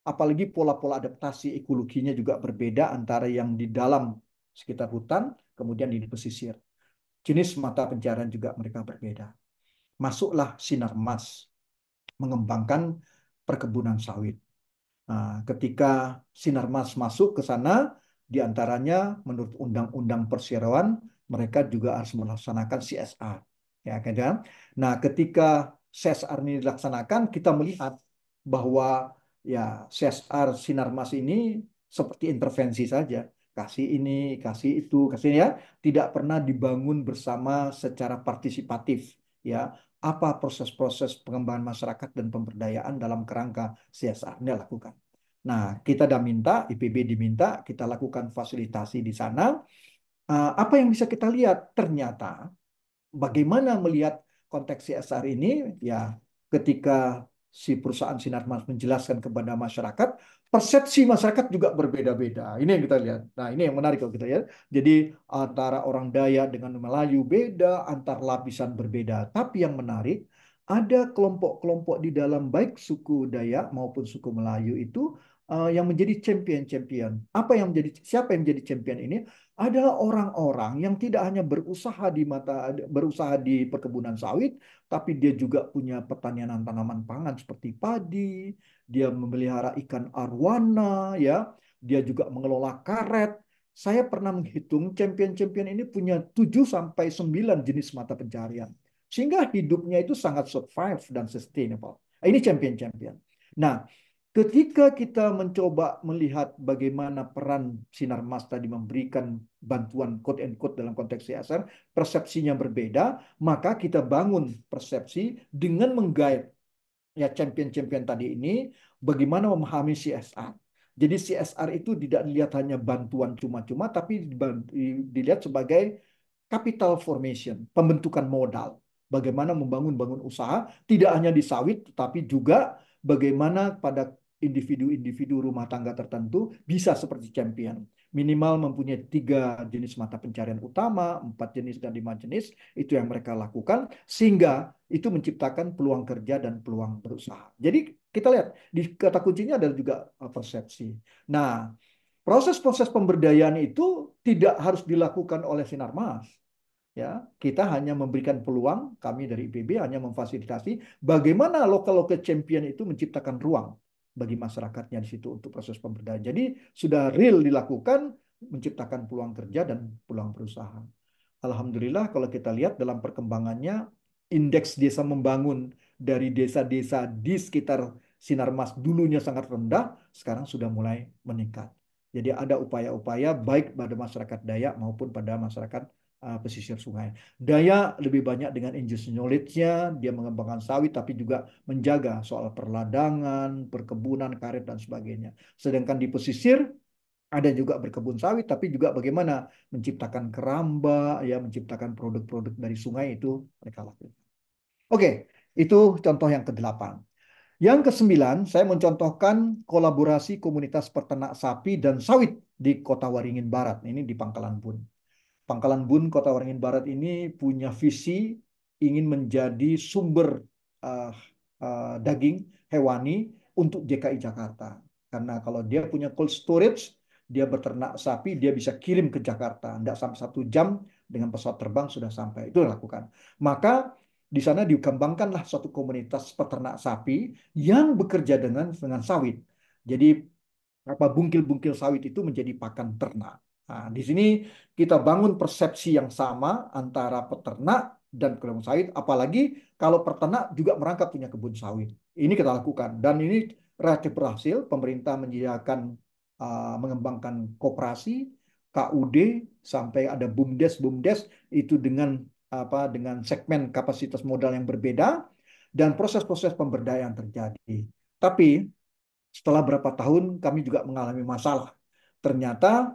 Apalagi pola-pola adaptasi ekologinya juga berbeda antara yang di dalam sekitar hutan, kemudian di pesisir. Jenis mata pencarian juga mereka berbeda. Masuklah Sinarmas mengembangkan perkebunan sawit. Nah, ketika Sinarmas masuk ke sana, diantaranya menurut Undang-Undang Perseroan, mereka juga harus melaksanakan CSR. Ya, kan? Nah, ketika CSR ini dilaksanakan, kita melihat bahwa ya CSR Sinarmas ini seperti intervensi saja. Kasih ini, kasih itu, kasih ya. Tidak pernah dibangun bersama secara partisipatif. Ya, apa proses-proses pengembangan masyarakat dan pemberdayaan dalam kerangka CSR ini lakukan. Nah, kita dah minta, IPB diminta, kita lakukan fasilitasi di sana. Apa yang bisa kita lihat? Ternyata bagaimana melihat konteks CSR ini? Ya, ketika si perusahaan Sinarmas menjelaskan kepada masyarakat, persepsi masyarakat juga berbeda-beda. Ini yang kita lihat. Nah, ini yang menarik kalau kita lihat. Jadi antara orang Dayak dengan Melayu beda, antar lapisan berbeda. Tapi yang menarik, ada kelompok-kelompok di dalam baik suku Dayak maupun suku Melayu itu yang menjadi champion-champion. Siapa yang menjadi champion ini? Adalah orang-orang yang tidak hanya berusaha di perkebunan sawit, tapi dia juga punya pertanian tanaman pangan seperti padi, dia memelihara ikan arwana, ya, dia juga mengelola karet. Saya pernah menghitung champion-champion ini punya 7 sampai 9 jenis mata pencarian. Sehingga hidupnya itu sangat survive dan sustainable. Ini champion-champion. Nah, ketika kita mencoba melihat bagaimana peran Sinarmas tadi memberikan bantuan quote and quote dalam konteks CSR, persepsinya berbeda, maka kita bangun persepsi dengan menggait ya champion-champion tadi ini bagaimana memahami CSR. Jadi CSR itu tidak dilihat hanya bantuan cuma-cuma, tapi dilihat sebagai capital formation, pembentukan modal. Bagaimana membangun usaha, tidak hanya di sawit, tetapi juga bagaimana pada individu-individu rumah tangga tertentu bisa seperti champion. minimal mempunyai 3 jenis mata pencarian utama, 4 jenis dan 5 jenis, itu yang mereka lakukan, sehingga itu menciptakan peluang kerja dan peluang berusaha. Jadi kita lihat, di kata kuncinya adalah juga persepsi. Nah, proses-proses pemberdayaan itu tidak harus dilakukan oleh Sinarmas. Ya, kita hanya memberikan peluang, kami dari IPB hanya memfasilitasi bagaimana lokal-lokal champion itu menciptakan ruang bagi masyarakatnya di situ untuk proses pemberdayaan. Jadi sudah real dilakukan, menciptakan peluang kerja dan peluang berusaha. Alhamdulillah kalau kita lihat dalam perkembangannya, indeks desa membangun dari desa-desa di sekitar Sinarmas dulunya sangat rendah, sekarang sudah mulai meningkat. Jadi ada upaya-upaya baik pada masyarakat Dayak maupun pada masyarakat pesisir sungai. Dayak lebih banyak dengan industri knowledge-nya, dia mengembangkan sawit tapi juga menjaga soal perladangan, perkebunan, karet dan sebagainya. Sedangkan di pesisir ada juga berkebun sawit, tapi juga bagaimana menciptakan keramba, ya menciptakan produk-produk dari sungai itu mereka lakukan. Oke, itu contoh yang ke-8. Yang ke-9, saya mencontohkan kolaborasi komunitas peternak sapi dan sawit di Kota Waringin Barat. Ini di Pangkalan Bun. Pangkalan Bun, Kota Waringin Barat ini punya visi ingin menjadi sumber uh, daging hewani untuk DKI Jakarta. Karena kalau dia punya cold storage, dia beternak sapi, dia bisa kirim ke Jakarta. Tidak sampai 1 jam dengan pesawat terbang sudah sampai. Itu dilakukan. Maka di sana dikembangkanlah suatu komunitas peternak sapi yang bekerja dengan sawit. Jadi apa bungkil-bungkil sawit itu menjadi pakan ternak. Nah, di sini kita bangun persepsi yang sama antara peternak dan kebun sawit, apalagi kalau peternak juga merangkap punya kebun sawit. Ini kita lakukan dan ini relatif berhasil. Pemerintah menyediakan mengembangkan koperasi, KUD sampai ada BUMDes, BUMDes itu dengan segmen kapasitas modal yang berbeda dan proses-proses pemberdayaan terjadi. Tapi setelah berapa tahun kami juga mengalami masalah. Ternyata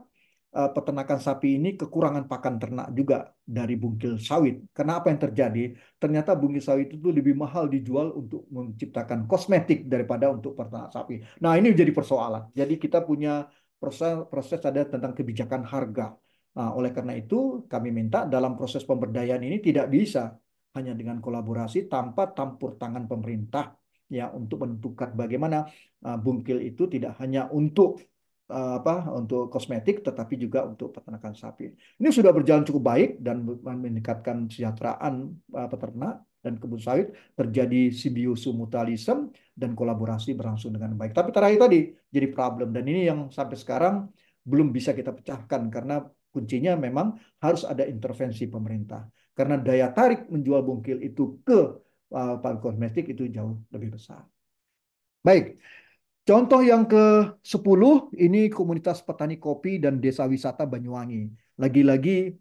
peternakan sapi ini kekurangan pakan ternak juga dari bungkil sawit. Karena apa yang terjadi? Ternyata bungkil sawit itu lebih mahal dijual untuk menciptakan kosmetik daripada untuk peternak sapi. Nah, ini jadi persoalan. Jadi kita punya proses ada tentang kebijakan harga. Nah, oleh karena itu kami minta dalam proses pemberdayaan ini tidak bisa hanya dengan kolaborasi tanpa campur tangan pemerintah ya untuk menentukan bagaimana bungkil itu tidak hanya untuk kosmetik tetapi juga untuk peternakan sapi. Ini sudah berjalan cukup baik dan meningkatkan kesejahteraan peternak dan kebun sawit, terjadi simbiosis mutualisme dan kolaborasi berlangsung dengan baik. Tapi terakhir tadi jadi problem dan ini yang sampai sekarang belum bisa kita pecahkan karena kuncinya memang harus ada intervensi pemerintah. Karena daya tarik menjual bungkil itu ke kosmetik itu jauh lebih besar. Baik, contoh yang ke-10 ini komunitas petani kopi dan desa wisata Banyuwangi. Lagi-lagi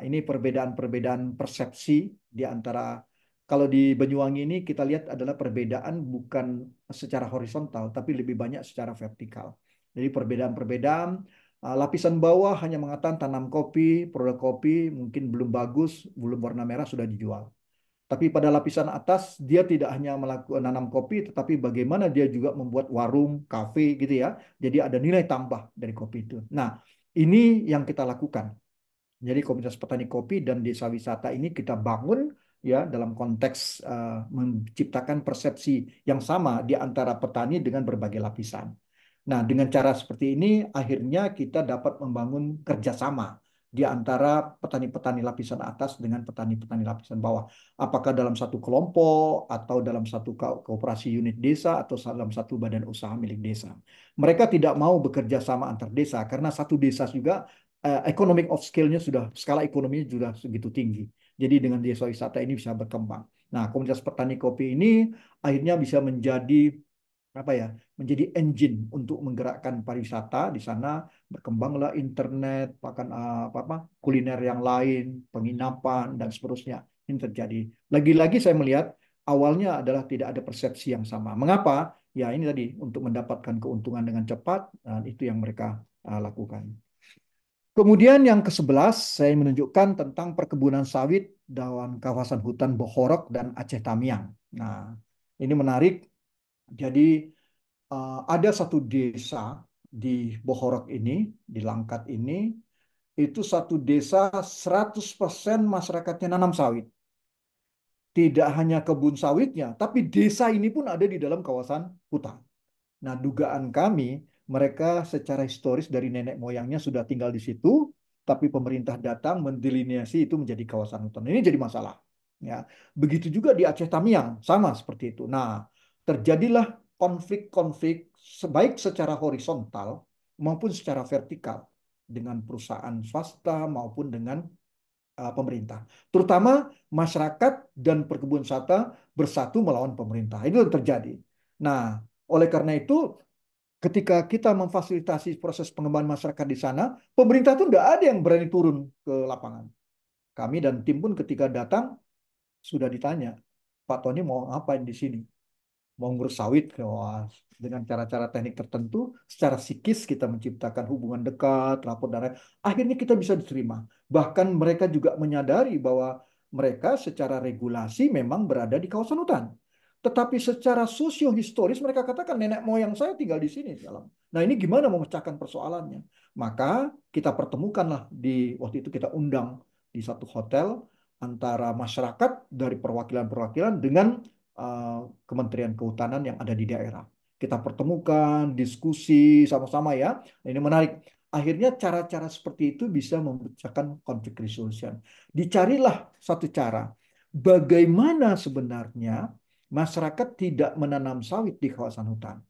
ini perbedaan-perbedaan persepsi di antara kalau di Banyuwangi ini kita lihat adalah perbedaan bukan secara horizontal tapi lebih banyak secara vertikal. Jadi perbedaan-perbedaan lapisan bawah hanya mengatakan tanam kopi, produk kopi mungkin belum bagus, belum warna merah sudah dijual. Tapi pada lapisan atas dia tidak hanya melakukan nanam kopi, tetapi bagaimana dia juga membuat warung, kafe gitu ya. Jadi ada nilai tambah dari kopi itu. Nah, ini yang kita lakukan. Jadi komunitas petani kopi dan desa wisata ini kita bangun ya dalam konteks menciptakan persepsi yang sama di antara petani dengan berbagai lapisan. Nah, dengan cara seperti ini akhirnya kita dapat membangun kerjasama di antara petani-petani lapisan atas dengan petani-petani lapisan bawah. Apakah dalam satu kelompok atau dalam satu koperasi unit desa atau dalam satu badan usaha milik desa. Mereka tidak mau bekerja sama antar desa karena satu desa juga economic of scale-nya sudah, skala ekonominya sudah segitu tinggi. Jadi dengan desa wisata ini bisa berkembang. Nah, komunitas petani kopi ini akhirnya bisa menjadi apa ya menjadi engine untuk menggerakkan pariwisata di sana berkembanglah internet bahkan apa kuliner yang lain penginapan dan seterusnya ini terjadi lagi-lagi saya melihat awalnya adalah tidak ada persepsi yang sama mengapa ya ini tadi untuk mendapatkan keuntungan dengan cepat dan itu yang mereka lakukan. Kemudian yang ke-11 saya menunjukkan tentang perkebunan sawit dalam kawasan hutan Bohorok dan Aceh Tamiang. Nah, ini menarik. Jadi ada satu desa di Bohorok ini, di Langkat ini, itu satu desa 100% masyarakatnya nanam sawit. Tidak hanya kebun sawitnya, tapi desa ini pun ada di dalam kawasan hutan. Nah, dugaan kami, mereka secara historis dari nenek moyangnya sudah tinggal di situ, tapi pemerintah datang mendelineasi itu menjadi kawasan hutan. Ini jadi masalah. Ya, begitu juga di Aceh Tamiang, sama seperti itu. Nah, terjadilah konflik-konflik baik secara horizontal maupun secara vertikal dengan perusahaan swasta maupun dengan pemerintah. Terutama masyarakat dan perkebunan wisata bersatu melawan pemerintah. Itu yang terjadi. Nah, oleh karena itu ketika kita memfasilitasi proses pengembangan masyarakat di sana, pemerintah itu tidak ada yang berani turun ke lapangan. Kami dan tim pun ketika datang sudah ditanya, Pak Tony mau ngapain di sini? Mau ngurus sawit? Wah, dengan cara-cara teknik tertentu, secara psikis kita menciptakan hubungan dekat, rapor dan lain. Akhirnya kita bisa diterima. Bahkan mereka juga menyadari bahwa mereka secara regulasi memang berada di kawasan hutan. Tetapi secara sosio-historis mereka katakan nenek moyang saya tinggal di sini dalam. Nah, ini gimana memecahkan persoalannya? Maka kita pertemukanlah di waktu itu kita undang di satu hotel antara masyarakat dari perwakilan-perwakilan dengan Kementerian Kehutanan yang ada di daerah. Kita pertemukan, diskusi sama-sama ya. Ini menarik. Akhirnya cara-cara seperti itu bisa memecahkan konflik resolution. Dicarilah satu cara. Bagaimana sebenarnya masyarakat tidak menanam sawit di kawasan hutan.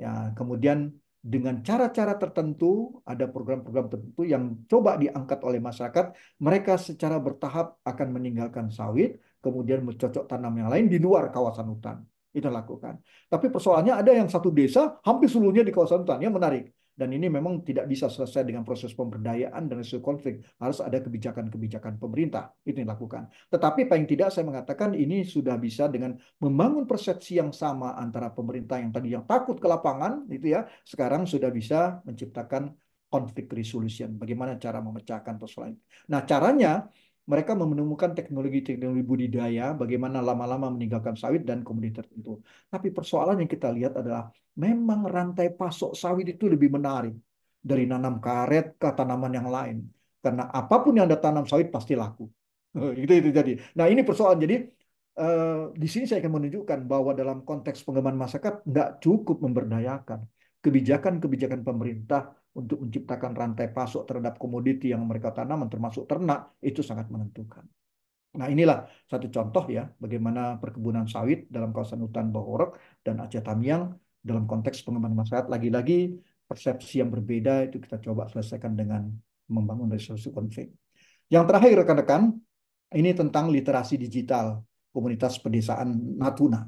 Ya, kemudian dengan cara-cara tertentu, ada program-program tertentu yang coba diangkat oleh masyarakat, mereka secara bertahap akan meninggalkan sawit, kemudian mencocok tanam yang lain di luar kawasan hutan. Itu lakukan. Tapi persoalannya ada yang satu desa hampir seluruhnya di kawasan hutan. Yang menarik. Dan ini memang tidak bisa selesai dengan proses pemberdayaan dan resolusi konflik. Harus ada kebijakan-kebijakan pemerintah. Itu yang dilakukan. Tetapi paling tidak saya mengatakan ini sudah bisa dengan membangun persepsi yang sama antara pemerintah yang tadi yang takut ke lapangan itu ya, sekarang sudah bisa menciptakan konflik resolution. Bagaimana cara memecahkan persoalan. Nah, caranya mereka menemukan teknologi-teknologi budidaya, bagaimana lama-lama meninggalkan sawit dan komoditas tertentu. Tapi persoalan yang kita lihat adalah memang rantai pasok sawit itu lebih menarik dari nanam karet ke tanaman yang lain. Karena apapun yang Anda tanam sawit pasti laku. Itu jadi. Nah, ini persoalan. Jadi di sini saya akan menunjukkan bahwa dalam konteks pengembangan masyarakat tidak cukup memberdayakan. Kebijakan-kebijakan pemerintah untuk menciptakan rantai pasok terhadap komoditi yang mereka tanam, termasuk ternak, itu sangat menentukan. Nah, inilah satu contoh ya, bagaimana perkebunan sawit dalam kawasan hutan Baworok dan Aceh Tamiang dalam konteks pengembangan masyarakat. Lagi-lagi persepsi yang berbeda itu kita coba selesaikan dengan membangun resolusi konflik. Yang terakhir rekan-rekan, ini tentang literasi digital komunitas pedesaan Natuna.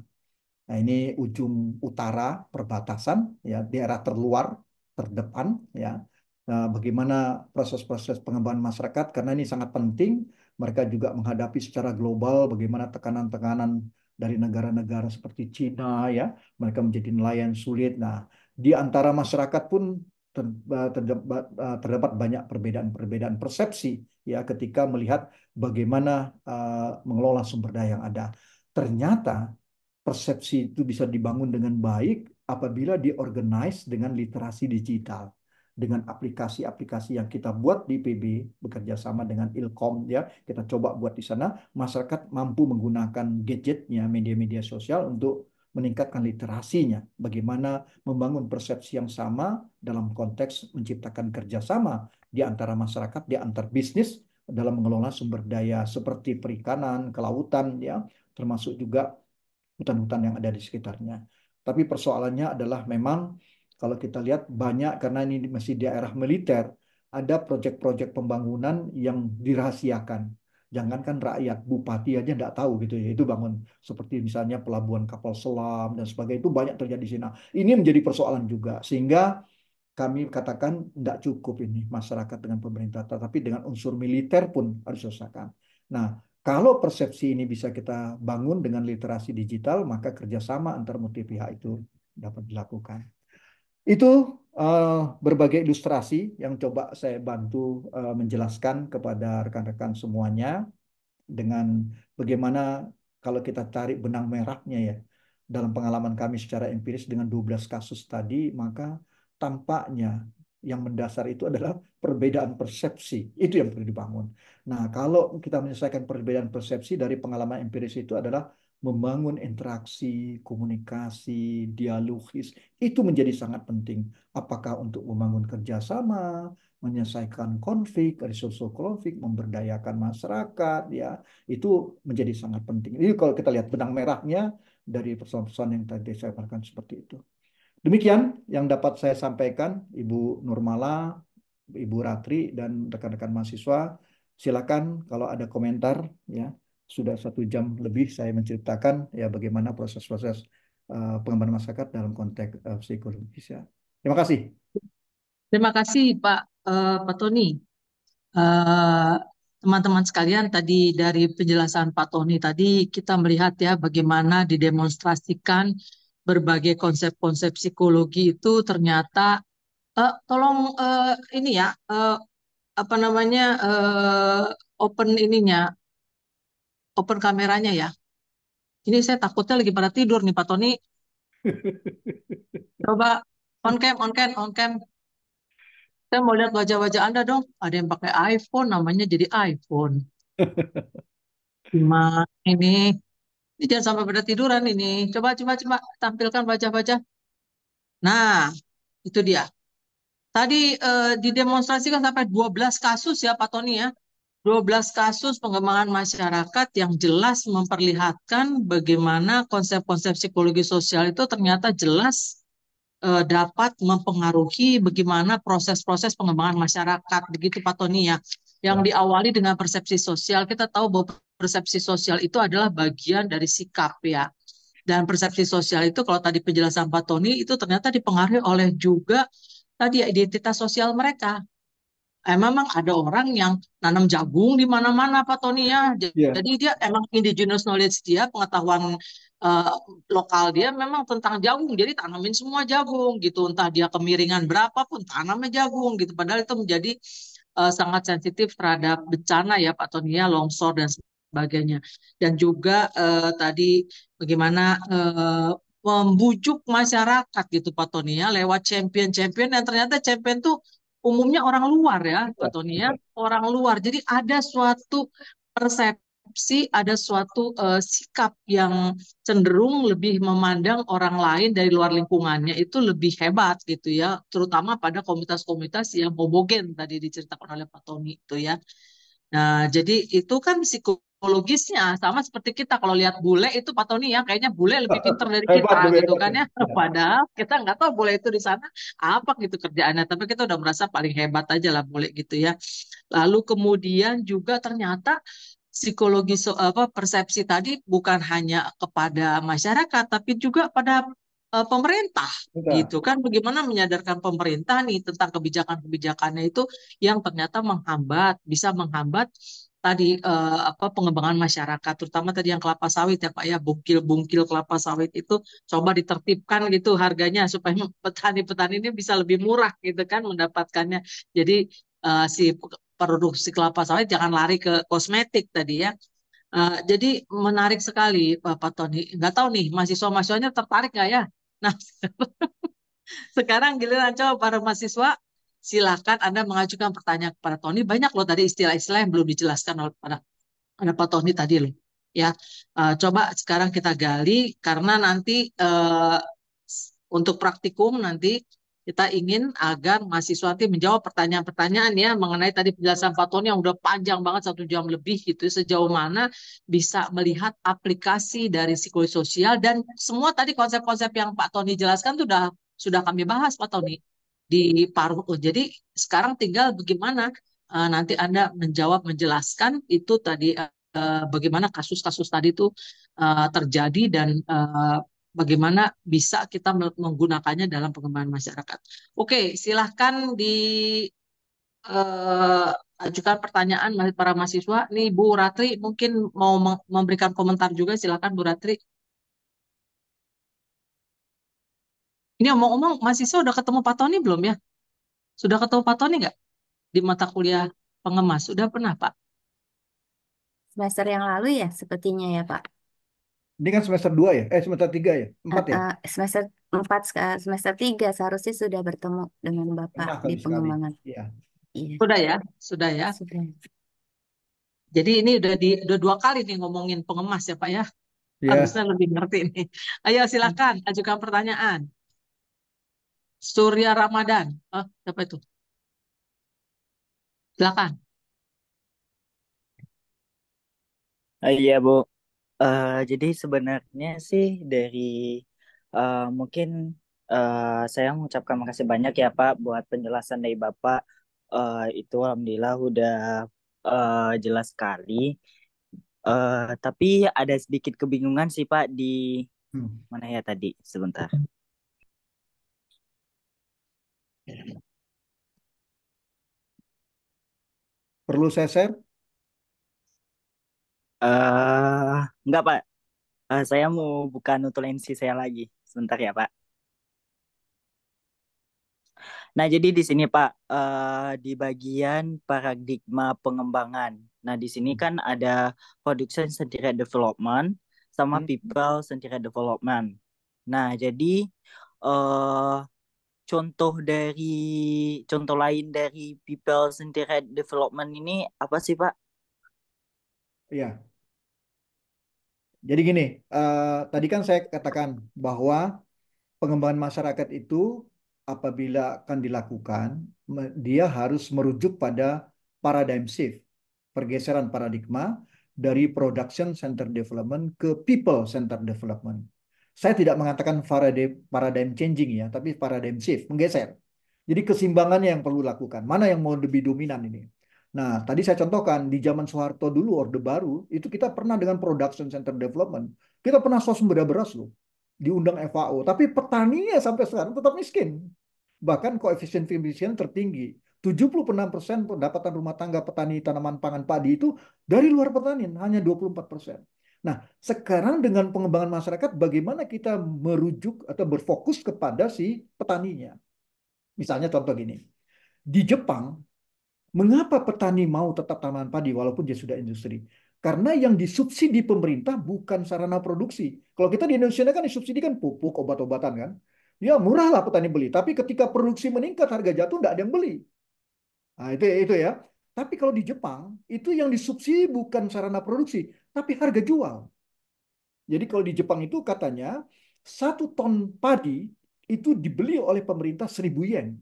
Nah, ini ujung utara perbatasan ya, daerah terluar terdepan ya. Nah, bagaimana proses-proses pengembangan masyarakat karena ini sangat penting. Mereka juga menghadapi secara global bagaimana tekanan-tekanan dari negara-negara seperti Cina ya. Mereka menjadi nelayan sulit. Nah, di antara masyarakat pun terdapat banyak perbedaan-perbedaan persepsi ya ketika melihat bagaimana mengelola sumber daya yang ada. Ternyata persepsi itu bisa dibangun dengan baik apabila diorganize dengan literasi digital, dengan aplikasi-aplikasi yang kita buat di PB bekerja sama dengan Ilkom ya, kita coba buat di sana, masyarakat mampu menggunakan gadgetnya, media-media sosial untuk meningkatkan literasinya, bagaimana membangun persepsi yang sama dalam konteks menciptakan kerjasama di antara masyarakat, di antar bisnis dalam mengelola sumber daya seperti perikanan, kelautan ya, termasuk juga hutan-hutan yang ada di sekitarnya. Tapi persoalannya adalah memang kalau kita lihat banyak karena ini masih daerah militer, ada proyek-proyek pembangunan yang dirahasiakan. Jangankan rakyat, bupati aja nggak tahu gitu ya. Itu bangun seperti misalnya pelabuhan kapal selam dan sebagainya itu banyak terjadi di sini. Nah, ini menjadi persoalan juga sehingga kami katakan tidak cukup ini masyarakat dengan pemerintah, tetapi dengan unsur militer pun harus diselesaikan. Nah, kalau persepsi ini bisa kita bangun dengan literasi digital, maka kerjasama antar multi pihak itu dapat dilakukan. Itu berbagai ilustrasi yang coba saya bantu menjelaskan kepada rekan-rekan semuanya dengan bagaimana kalau kita cari benang merahnya ya dalam pengalaman kami secara empiris dengan 12 kasus tadi, maka tampaknya yang mendasar itu adalah perbedaan persepsi. Itu yang perlu dibangun. Nah, kalau kita menyelesaikan perbedaan persepsi dari pengalaman empiris itu adalah membangun interaksi, komunikasi, dialogis. Itu menjadi sangat penting. Apakah untuk membangun kerjasama, menyelesaikan konflik, resolve konflik, memberdayakan masyarakat, ya itu menjadi sangat penting. Ini kalau kita lihat benang merahnya dari persoalan-persoalan yang tadi saya sampaikan seperti itu. Demikian yang dapat saya sampaikan, Ibu Nurmala, Ibu Ratri, dan rekan-rekan mahasiswa. Silakan kalau ada komentar, ya. Sudah 1 jam lebih saya menceritakan ya bagaimana proses-proses pengembangan masyarakat dalam konteks psikologis ya. Terima kasih. Terima kasih Pak Tony. Eh, Teman-teman sekalian, tadi dari penjelasan Pak Tony tadi kita melihat ya bagaimana didemonstrasikan berbagai konsep-konsep psikologi itu ternyata tolong ini ya apa namanya open ininya, open kameranya ya. Ini saya takutnya lagi pada tidur nih Pak Tony. Coba on cam, on cam, on cam. Saya mau lihat wajah-wajah Anda dong. Ada yang pakai iPhone, namanya jadi iPhone. Gimana ini? Ini jangan sampai pada tiduran ini. Coba, coba, coba tampilkan wajah-wajah. Nah, itu dia. Tadi didemonstrasikan sampai 12 kasus ya Pak Tony ya. 12 kasus pengembangan masyarakat yang jelas memperlihatkan bagaimana konsep-konsep psikologi sosial itu ternyata jelas dapat mempengaruhi bagaimana proses-proses pengembangan masyarakat. Begitu Pak Tony ya. Yang Ya, diawali dengan persepsi sosial, kita tahu bahwa persepsi sosial itu adalah bagian dari sikap ya. Dan persepsi sosial itu kalau tadi penjelasan Pak Tony itu ternyata dipengaruhi oleh juga tadi ya, identitas sosial mereka. Memang ada orang yang nanam jagung di mana-mana Pak Tony ya. ya, Jadi dia emang indigenous knowledge dia, pengetahuan eh, lokal dia memang tentang jagung. Jadi tanamin semua jagung gitu. Entah dia kemiringan berapapun tanamnya jagung gitu. Padahal itu menjadi sangat sensitif terhadap bencana ya Pak Tony ya, longsor dan sebagainya. Dan juga tadi bagaimana membujuk masyarakat gitu Pak Tony ya lewat champion-champion dan ternyata champion tuh umumnya orang luar ya Pak Tony ya, ya, orang luar. Jadi ada suatu persepsi, ada suatu sikap yang cenderung lebih memandang orang lain dari luar lingkungannya itu lebih hebat gitu ya, terutama pada komunitas-komunitas yang homogen tadi diceritakan oleh Pak Tony itu ya. Nah, jadi itu kan psikologisnya sama seperti kita kalau lihat bule itu Pak Tony ya kayaknya bule lebih pintar dari kita hebat, lebih gitu hebat kan ya. ya. Ya. Padahal kita nggak tahu bule itu di sana apa gitu kerjaannya, tapi kita udah merasa paling hebat aja lah bule gitu ya. Lalu kemudian juga ternyata psikologi apa persepsi tadi bukan hanya kepada masyarakat tapi juga pada pemerintah Udah. gitu kan, bagaimana menyadarkan pemerintah nih tentang kebijakan-kebijakannya itu yang ternyata menghambat, bisa menghambat tadi apa pengembangan masyarakat terutama tadi yang kelapa sawit ya Pak ya, bungkil-bungkil kelapa sawit itu coba ditertibkan gitu harganya supaya petani-petani ini bisa lebih murah gitu kan mendapatkannya. Jadi si produksi kelapa sawit jangan lari ke kosmetik tadi ya. Jadi menarik sekali Pak Tony. Nggak tahu nih mahasiswa-mahasiswanya tertarik nggak ya? Nah, sekarang giliran coba para mahasiswa, silakan Anda mengajukan pertanyaan kepada Tony. Banyak loh tadi istilah-istilah yang belum dijelaskan oleh pada Pak Tony tadi loh. Ya, coba sekarang kita gali karena nanti untuk praktikum nanti kita ingin agar mahasiswa nanti menjawab pertanyaan-pertanyaan ya mengenai tadi penjelasan Pak Tony yang udah panjang banget 1 jam lebih gitu, sejauh mana bisa melihat aplikasi dari psikologi sosial dan semua tadi konsep-konsep yang Pak Tony jelaskan tuh sudah kami bahas Pak Tony di paruh. Jadi sekarang tinggal bagaimana nanti Anda menjawab menjelaskan itu tadi bagaimana kasus-kasus tadi itu terjadi dan bagaimana bisa kita menggunakannya dalam pengembangan masyarakat. Oke, silahkan ajukan pertanyaan para mahasiswa. Nih Bu Ratri mungkin mau memberikan komentar juga, silahkan Bu Ratri. Ini omong-omong, mahasiswa udah ketemu Pak Tony belum ya? Sudah ketemu Pak Tony nggak di mata kuliah pengemas? Sudah pernah Pak? Semester yang lalu ya, sepertinya ya Pak. Ini kan semester 2 ya? Semester 3 ya? 4 ya? Semester semester 3 seharusnya sudah bertemu dengan Bapak Pernah di kali sekali. pengembangan. Ya. Iya, Sudah ya, sudah ya. sudah. Jadi ini udah 2 kali nih ngomongin pengemas ya Pak ya. Ya. Harusnya lebih ngerti nih. Ayo silakan ajukan pertanyaan. Surya Ramadan. Siapa itu? Silakan. Iya Bu. Jadi sebenarnya sih dari mungkin saya mengucapkan makasih banyak ya Pak buat penjelasan dari Bapak. Itu alhamdulillah udah jelas sekali. Tapi ada sedikit kebingungan sih Pak di Hmm. mana ya tadi sebentar. Perlu saya share? Enggak Pak. Saya mau buka notulensi saya lagi. Sebentar ya Pak. Nah, jadi di sini Pak, di bagian paradigma pengembangan. Nah, di sini kan ada production centered development sama Hmm. people centered development. Nah, jadi eh contoh dari contoh lain dari people centered development ini apa sih Pak? Ya. Jadi gini, tadi kan saya katakan bahwa pengembangan masyarakat itu apabila akan dilakukan, dia harus merujuk pada paradigm shift, pergeseran paradigma dari production center development ke people center development. Saya tidak mengatakan paradigm changing ya, tapi paradigm shift, menggeser. Jadi keseimbangannya yang perlu lakukan. Mana yang mau lebih dominan ini? Nah, tadi saya contohkan di zaman Soeharto dulu Orde Baru itu kita pernah dengan production center development. Kita pernah swasembada beras loh, diundang FAO, tapi petaninya sampai sekarang tetap miskin. Bahkan koefisien efisien tertinggi. 76% pendapatan rumah tangga petani tanaman pangan padi itu dari luar pertanian, hanya 24%. Nah, sekarang dengan pengembangan masyarakat, bagaimana kita merujuk atau berfokus kepada si petaninya? Misalnya contoh gini, di Jepang, mengapa petani mau tetap tanaman padi walaupun dia sudah industri? Karena yang disubsidi pemerintah bukan sarana produksi. Kalau kita di Indonesia kan disubsidi kan pupuk, obat-obatan kan. Ya murah lah petani beli. Tapi ketika produksi meningkat, harga jatuh, nggak ada yang beli. Nah, itu ya. Tapi kalau di Jepang, itu yang disubsidi bukan sarana produksi, tapi harga jual. Jadi kalau di Jepang itu katanya, 1 ton padi itu dibeli oleh pemerintah 1.000 yen.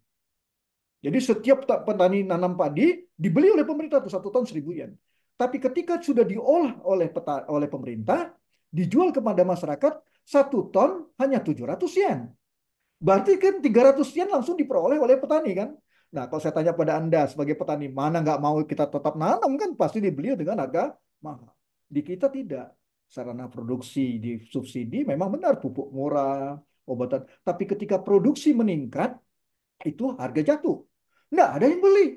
Jadi setiap petani nanam padi dibeli oleh pemerintah tuh 1 ton 1.000 yen. Tapi ketika sudah diolah oleh pemerintah, dijual kepada masyarakat 1 ton hanya 700 yen. Berarti kan 300 yen langsung diperoleh oleh petani kan. Nah kalau saya tanya pada Anda sebagai petani, mana nggak mau kita tetap nanam kan pasti dibeli dengan harga mahal. Di kita tidak. Sarana produksi disubsidi memang benar pupuk murah, obatan. Tapi ketika produksi meningkat, itu harga jatuh. Nggak ada yang beli.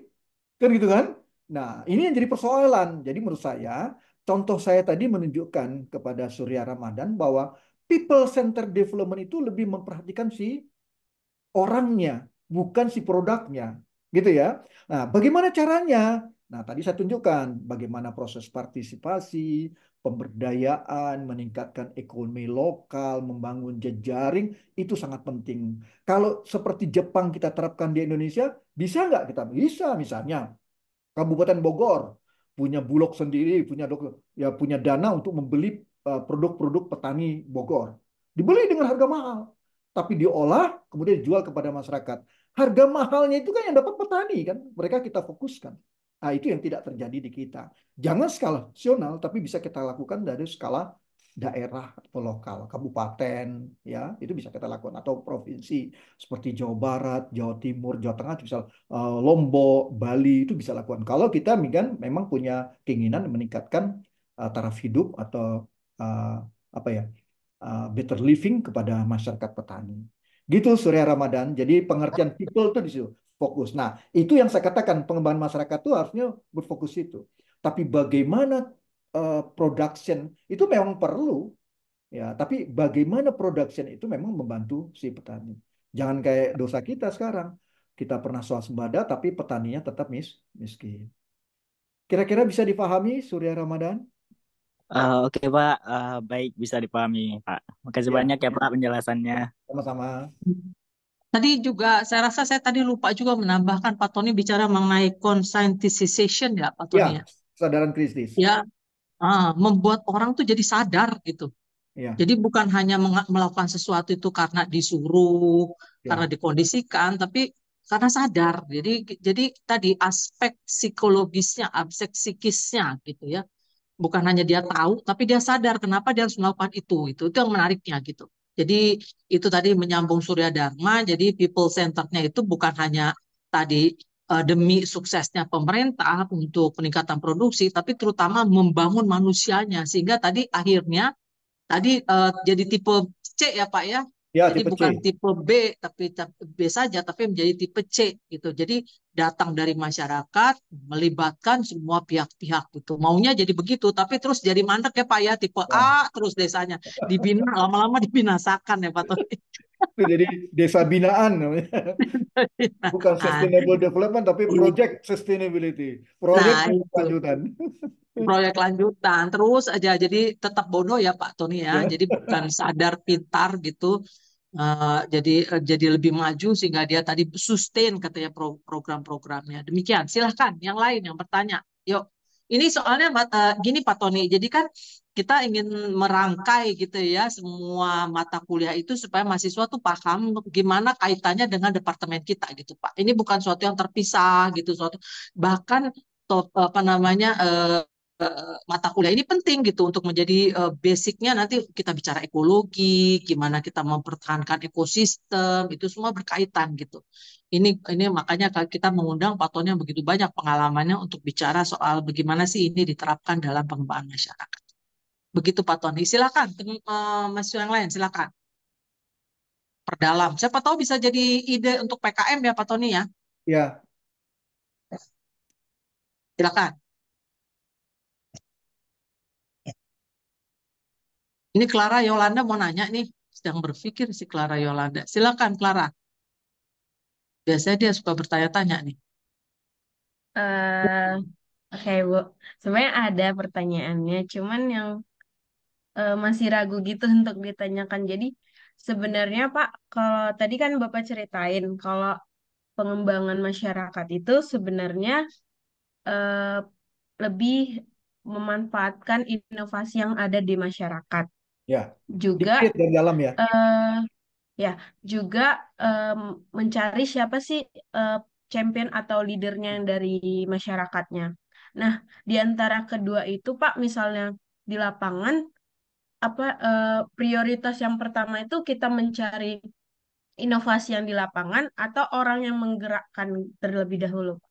Kan gitu kan? Nah, ini yang jadi persoalan. Jadi menurut saya, contoh saya tadi menunjukkan kepada Surya Ramadan bahwa people center development itu lebih memperhatikan si orangnya, bukan si produknya. Gitu ya. Nah, bagaimana caranya? Nah, tadi saya tunjukkan bagaimana proses partisipasi, pemberdayaan, meningkatkan ekonomi lokal, membangun jejaring, itu sangat penting. Kalau seperti Jepang kita terapkan di Indonesia, bisa nggak kita? Bisa, misalnya Kabupaten Bogor punya bulog sendiri, punya dana untuk membeli produk-produk petani Bogor. Dibeli dengan harga mahal, tapi diolah kemudian dijual kepada masyarakat. Harga mahalnya itu kan yang dapat petani kan, mereka kita fokuskan. Nah, itu yang tidak terjadi di kita. Jangan skala nasional, tapi bisa kita lakukan dari skala daerah atau lokal, kabupaten, ya itu bisa kita lakukan atau provinsi seperti Jawa Barat, Jawa Timur, Jawa Tengah, bisa Lombok, Bali itu bisa lakukan. Kalau kita kan memang punya keinginan meningkatkan taraf hidup atau uh, apa ya better living kepada masyarakat petani. Gitu Surya Ramadan. Jadi pengertian people itu di situ fokus. Nah, itu yang saya katakan pengembangan masyarakat itu harusnya berfokus itu. Tapi bagaimana production itu memang perlu ya, tapi bagaimana production itu memang membantu si petani. Jangan kayak dosa kita sekarang. Kita pernah swasembada tapi petaninya tetap miskin. Kira-kira bisa dipahami Surya Ramadan? Oke Pak, baik bisa dipahami Pak. Makasih Ya, banyak ya Pak penjelasannya. sama-sama. Tadi juga saya rasa saya tadi lupa juga menambahkan Pak Tony bicara mengenai conscientization ya Pak Tony Ya, ya. kesadaran kritis. Ya, membuat orang tuh jadi sadar gitu. Ya, Jadi bukan hanya melakukan sesuatu itu karena disuruh, karena ya, dikondisikan, tapi karena sadar. Jadi tadi aspek psikologisnya, aspek psikisnya gitu ya. Bukan hanya dia tahu, tapi dia sadar kenapa dia harus melakukan itu. Itu yang menariknya gitu. Jadi itu tadi menyambung Surya Dharma. Jadi people centerednya itu bukan hanya tadi demi suksesnya pemerintah untuk peningkatan produksi, tapi terutama membangun manusianya. Sehingga tadi akhirnya tadi jadi tipe C ya Pak ya. ya, Jadi tipe bukan C. tipe B tapi B saja tapi menjadi tipe C gitu. Jadi datang dari masyarakat melibatkan semua pihak-pihak gitu. Maunya jadi begitu tapi terus jadi mandek ya Pak ya tipe Ya. A terus desanya dibina lama-lama dibinasakan ya Pak Tony. Itu jadi desa binaan namanya. Bukan Nah, sustainable development, tapi project sustainability. Proyek nah itu lanjutan. proyek lanjutan terus aja jadi tetap bodoh ya Pak Tony ya. Ya, Jadi bukan sadar pintar gitu. Jadi lebih maju sehingga dia tadi sustain katanya program-programnya. Demikian. Silahkan yang lain yang bertanya. Yuk. Ini soalnya gini Pak Tony. Jadi kan kita ingin merangkai gitu ya semua mata kuliah itu supaya mahasiswa tuh paham gimana kaitannya dengan departemen kita gitu Pak. Ini bukan suatu yang terpisah gitu suatu bahkan apa namanya mata kuliah ini penting gitu untuk menjadi basicnya nanti kita bicara ekologi, gimana kita mempertahankan ekosistem, itu semua berkaitan gitu. Ini makanya kita mengundang Pak Tony yang begitu banyak pengalamannya untuk bicara soal bagaimana sih ini diterapkan dalam pengembangan masyarakat. Begitu Pak Tony. Silakan, mahasiswa yang lain silakan. Perdalam. Siapa tahu bisa jadi ide untuk PKM ya Pak Tony ya. ya, Silakan. Ini Clara Yolanda mau nanya nih, sedang berpikir si Clara Yolanda. Silakan Clara. Biasanya dia suka bertanya-tanya nih. eh oke Bu, sebenarnya ada pertanyaannya, cuman yang masih ragu gitu untuk ditanyakan. Jadi sebenarnya Pak, kalau tadi kan Bapak ceritain kalau pengembangan masyarakat itu sebenarnya eh, lebih memanfaatkan inovasi yang ada di masyarakat. ya. Juga Dikit dari dalam ya. eh, ya, juga em, mencari siapa sih eh, champion atau leadernya yang dari masyarakatnya. Nah, di antara kedua itu, Pak, misalnya di lapangan, apa prioritas yang pertama itu kita mencari inovasi yang di lapangan atau orang yang menggerakkan terlebih dahulu, Pak?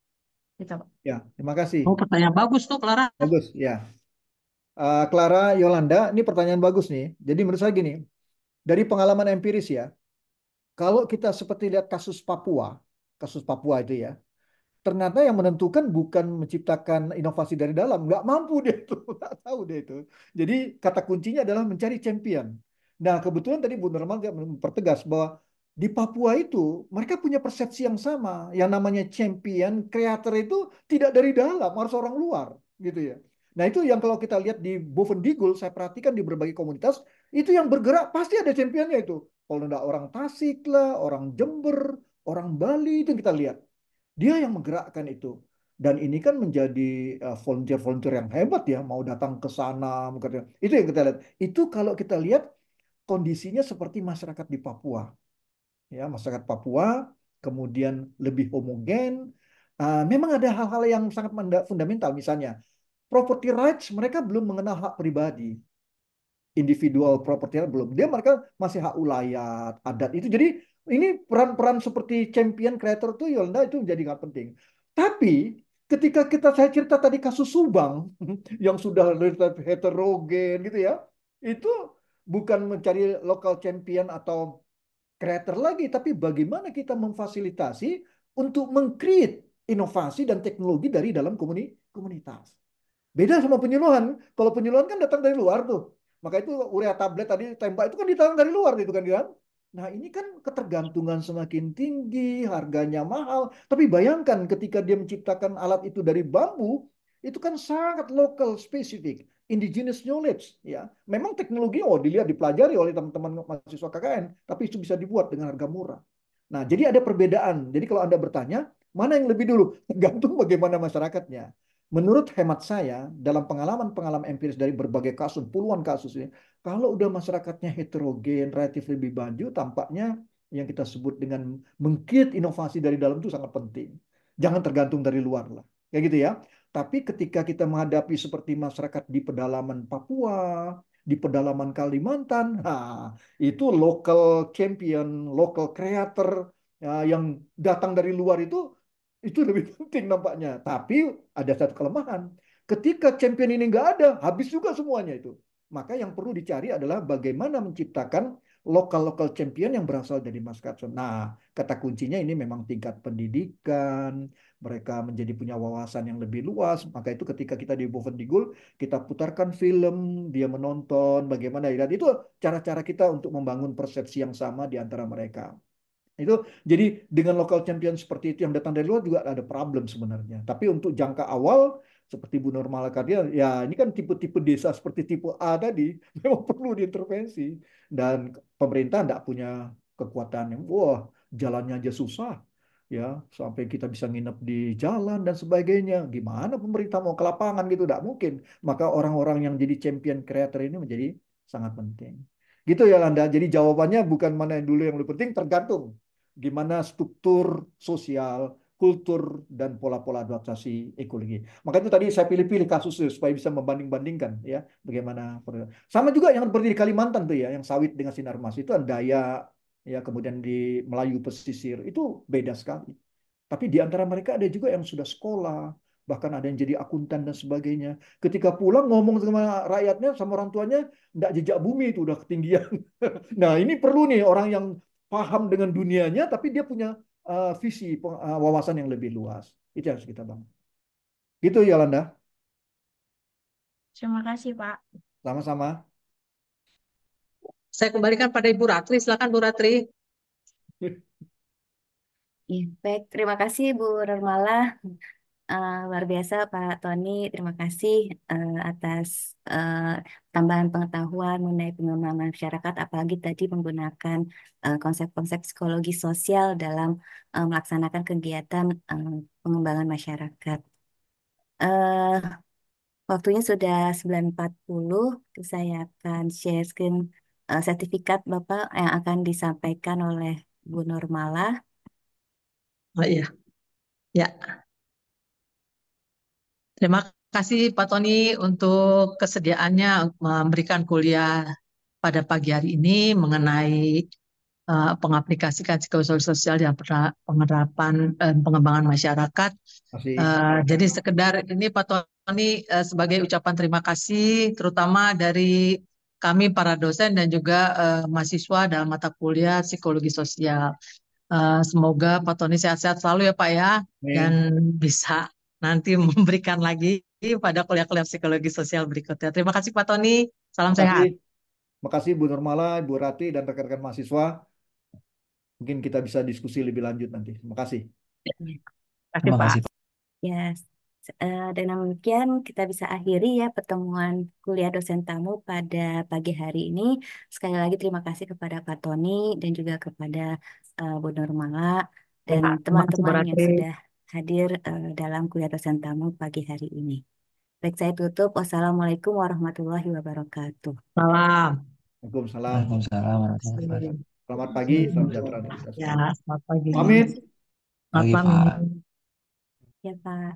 Gitu, Pak. Ya, terima kasih. Oh, pertanyaan bagus tuh, Clara. Bagus, ya. Clara Yolanda, ini pertanyaan bagus nih. Jadi menurut saya gini, dari pengalaman empiris ya, kalau kita seperti lihat kasus Papua itu ya, ternyata yang menentukan bukan menciptakan inovasi dari dalam, nggak mampu dia itu, nggak tahu dia itu. Jadi kata kuncinya adalah mencari champion. Nah kebetulan tadi Bu Nurmal mempertegas bahwa di Papua itu mereka punya persepsi yang sama, yang namanya champion, creator itu tidak dari dalam, harus orang luar, gitu ya. Nah itu yang kalau kita lihat di Bovendigul, saya perhatikan di berbagai komunitas, itu yang bergerak pasti ada championnya itu. Kalau enggak orang Tasik lah, orang Jember, orang Bali, itu yang kita lihat. Dia yang menggerakkan itu. Dan ini kan menjadi volunteer-volunteer yang hebat ya, mau datang ke sana. Itu yang kita lihat. Itu kalau kita lihat kondisinya seperti masyarakat di Papua. Ya, masyarakat Papua kemudian lebih homogen. Memang ada hal-hal yang sangat fundamental, misalnya property rights mereka belum mengenal hak pribadi, individual property belum. Dia mereka masih hak ulayat, adat itu. Jadi ini peran-peran seperti champion creator tuh Yolanda itu menjadi nggak penting. Tapi ketika saya cerita tadi kasus Subang yang sudah heterogen gitu ya, itu bukan mencari local champion atau creator lagi, tapi bagaimana kita memfasilitasi untuk mengcreate inovasi dan teknologi dari dalam komunitas. Beda sama penyuluhan. Kalau penyuluhan kan datang dari luar tuh. Maka itu urea tablet tadi tembak itu kan datang dari luar itu kan kan. Nah, ini kan ketergantungan semakin tinggi, harganya mahal. Tapi bayangkan ketika dia menciptakan alat itu dari bambu, Itu kan sangat local spesifik, indigenous knowledge ya. Memang teknologi dilihat dipelajari oleh teman-teman mahasiswa KKN, tapi itu bisa dibuat dengan harga murah. Nah, jadi ada perbedaan. Jadi kalau Anda bertanya, mana yang lebih dulu? Tergantung bagaimana masyarakatnya. Menurut hemat saya, dalam pengalaman-pengalaman empiris dari berbagai kasus, puluhan kasus ini, kalau udah masyarakatnya heterogen, relatif lebih maju, tampaknya yang kita sebut dengan mengkreat inovasi dari dalam itu sangat penting. Jangan tergantung dari luar lah. Kayak gitu ya. Tapi ketika kita menghadapi seperti masyarakat di pedalaman Papua, di pedalaman Kalimantan, nah, itu local champion, local creator ya, yang datang dari luar itu lebih penting nampaknya. Tapi ada satu kelemahan. Ketika champion ini nggak ada, habis juga semuanya itu. Maka yang perlu dicari adalah bagaimana menciptakan lokal-lokal champion yang berasal dari masyarakat. Nah, kata kuncinya ini memang tingkat pendidikan, mereka menjadi punya wawasan yang lebih luas. Maka itu ketika kita di Bovendigul, kita putarkan film, dia menonton, bagaimana. Dan itu cara-cara kita untuk membangun persepsi yang sama di antara mereka. Itu jadi dengan local champion seperti itu yang datang dari luar juga ada problem sebenarnya. Tapi untuk jangka awal seperti Bu Nurmala Kardia, ya ini kan tipe-tipe desa seperti tipe A tadi memang perlu diintervensi dan pemerintah tidak punya kekuatan yang jalannya aja susah ya sampai kita bisa nginep di jalan dan sebagainya. Gimana pemerintah mau ke lapangan gitu? Tidak mungkin. Maka orang-orang yang jadi champion creator ini menjadi sangat penting. Gitu ya Landa. Jadi jawabannya bukan mana yang dulu yang lebih penting, tergantung gimana struktur sosial, kultur, dan pola-pola adaptasi ekologi. Maka itu tadi saya pilih-pilih kasusnya supaya bisa membanding-bandingkan ya bagaimana. Sama juga yang seperti di Kalimantan tuh ya, yang sawit dengan sinar mas itu Dayak ya, kemudian di Melayu pesisir itu beda sekali. Tapi di antara mereka ada juga yang sudah sekolah, bahkan ada yang jadi akuntan dan sebagainya. Ketika pulang ngomong sama rakyatnya, sama orang tuanya, enggak jejak bumi itu udah ketinggian. Nah, ini perlu nih orang yang paham dengan dunianya, tapi dia punya visi, wawasan yang lebih luas. Itu yang harus kita bangun. Gitu ya, Landa. Terima kasih, Pak. Sama-sama. Saya kembalikan pada Ibu Ratri. Silakan Bu Ratri. Ya, baik, terima kasih Bu Nurmala. Luar biasa Pak Tony, terima kasih atas tambahan pengetahuan mengenai pengembangan masyarakat, apalagi tadi menggunakan konsep-konsep psikologi sosial dalam melaksanakan kegiatan pengembangan masyarakat. Eh, Waktunya sudah 9.40, saya akan share screen sertifikat Bapak yang akan disampaikan oleh Bu Nurmala. Oh iya, ya. Terima kasih Pak Tony untuk kesediaannya memberikan kuliah pada pagi hari ini mengenai pengaplikasikan psikologi sosial dan penerapan pengembangan masyarakat. Masih. Jadi sekedar ini Pak Tony sebagai ucapan terima kasih terutama dari kami para dosen dan juga mahasiswa dalam mata kuliah psikologi sosial. Semoga Pak Tony sehat-sehat selalu ya Pak ya, dan bisa nanti memberikan lagi pada kuliah-kuliah psikologi sosial berikutnya. Terima kasih Pak Tony, salam sehat. Terima kasih Bu Nurmala, Bu Rati, dan rekan-rekan mahasiswa. Mungkin kita bisa diskusi lebih lanjut nanti. Terima kasih. Terima kasih Pak. Ya, dengan demikian kita bisa akhiri ya pertemuan kuliah dosen tamu pada pagi hari ini. Sekali lagi terima kasih kepada Pak Tony dan juga kepada Bu Nurmala dan teman-teman yang sudah hadir dalam kuliah dosen tamu pagi hari ini. Baik, saya tutup. Wassalamualaikum warahmatullahi wabarakatuh. Salam. Waalaikumsalam. Waalaikumsalam warahmatullahi wabarakatuh. Selamat pagi, salam sejahtera untuk kita Ya, semua. selamat pagi. Pamit. Selamat Pagi, Pak. Ya, Pak.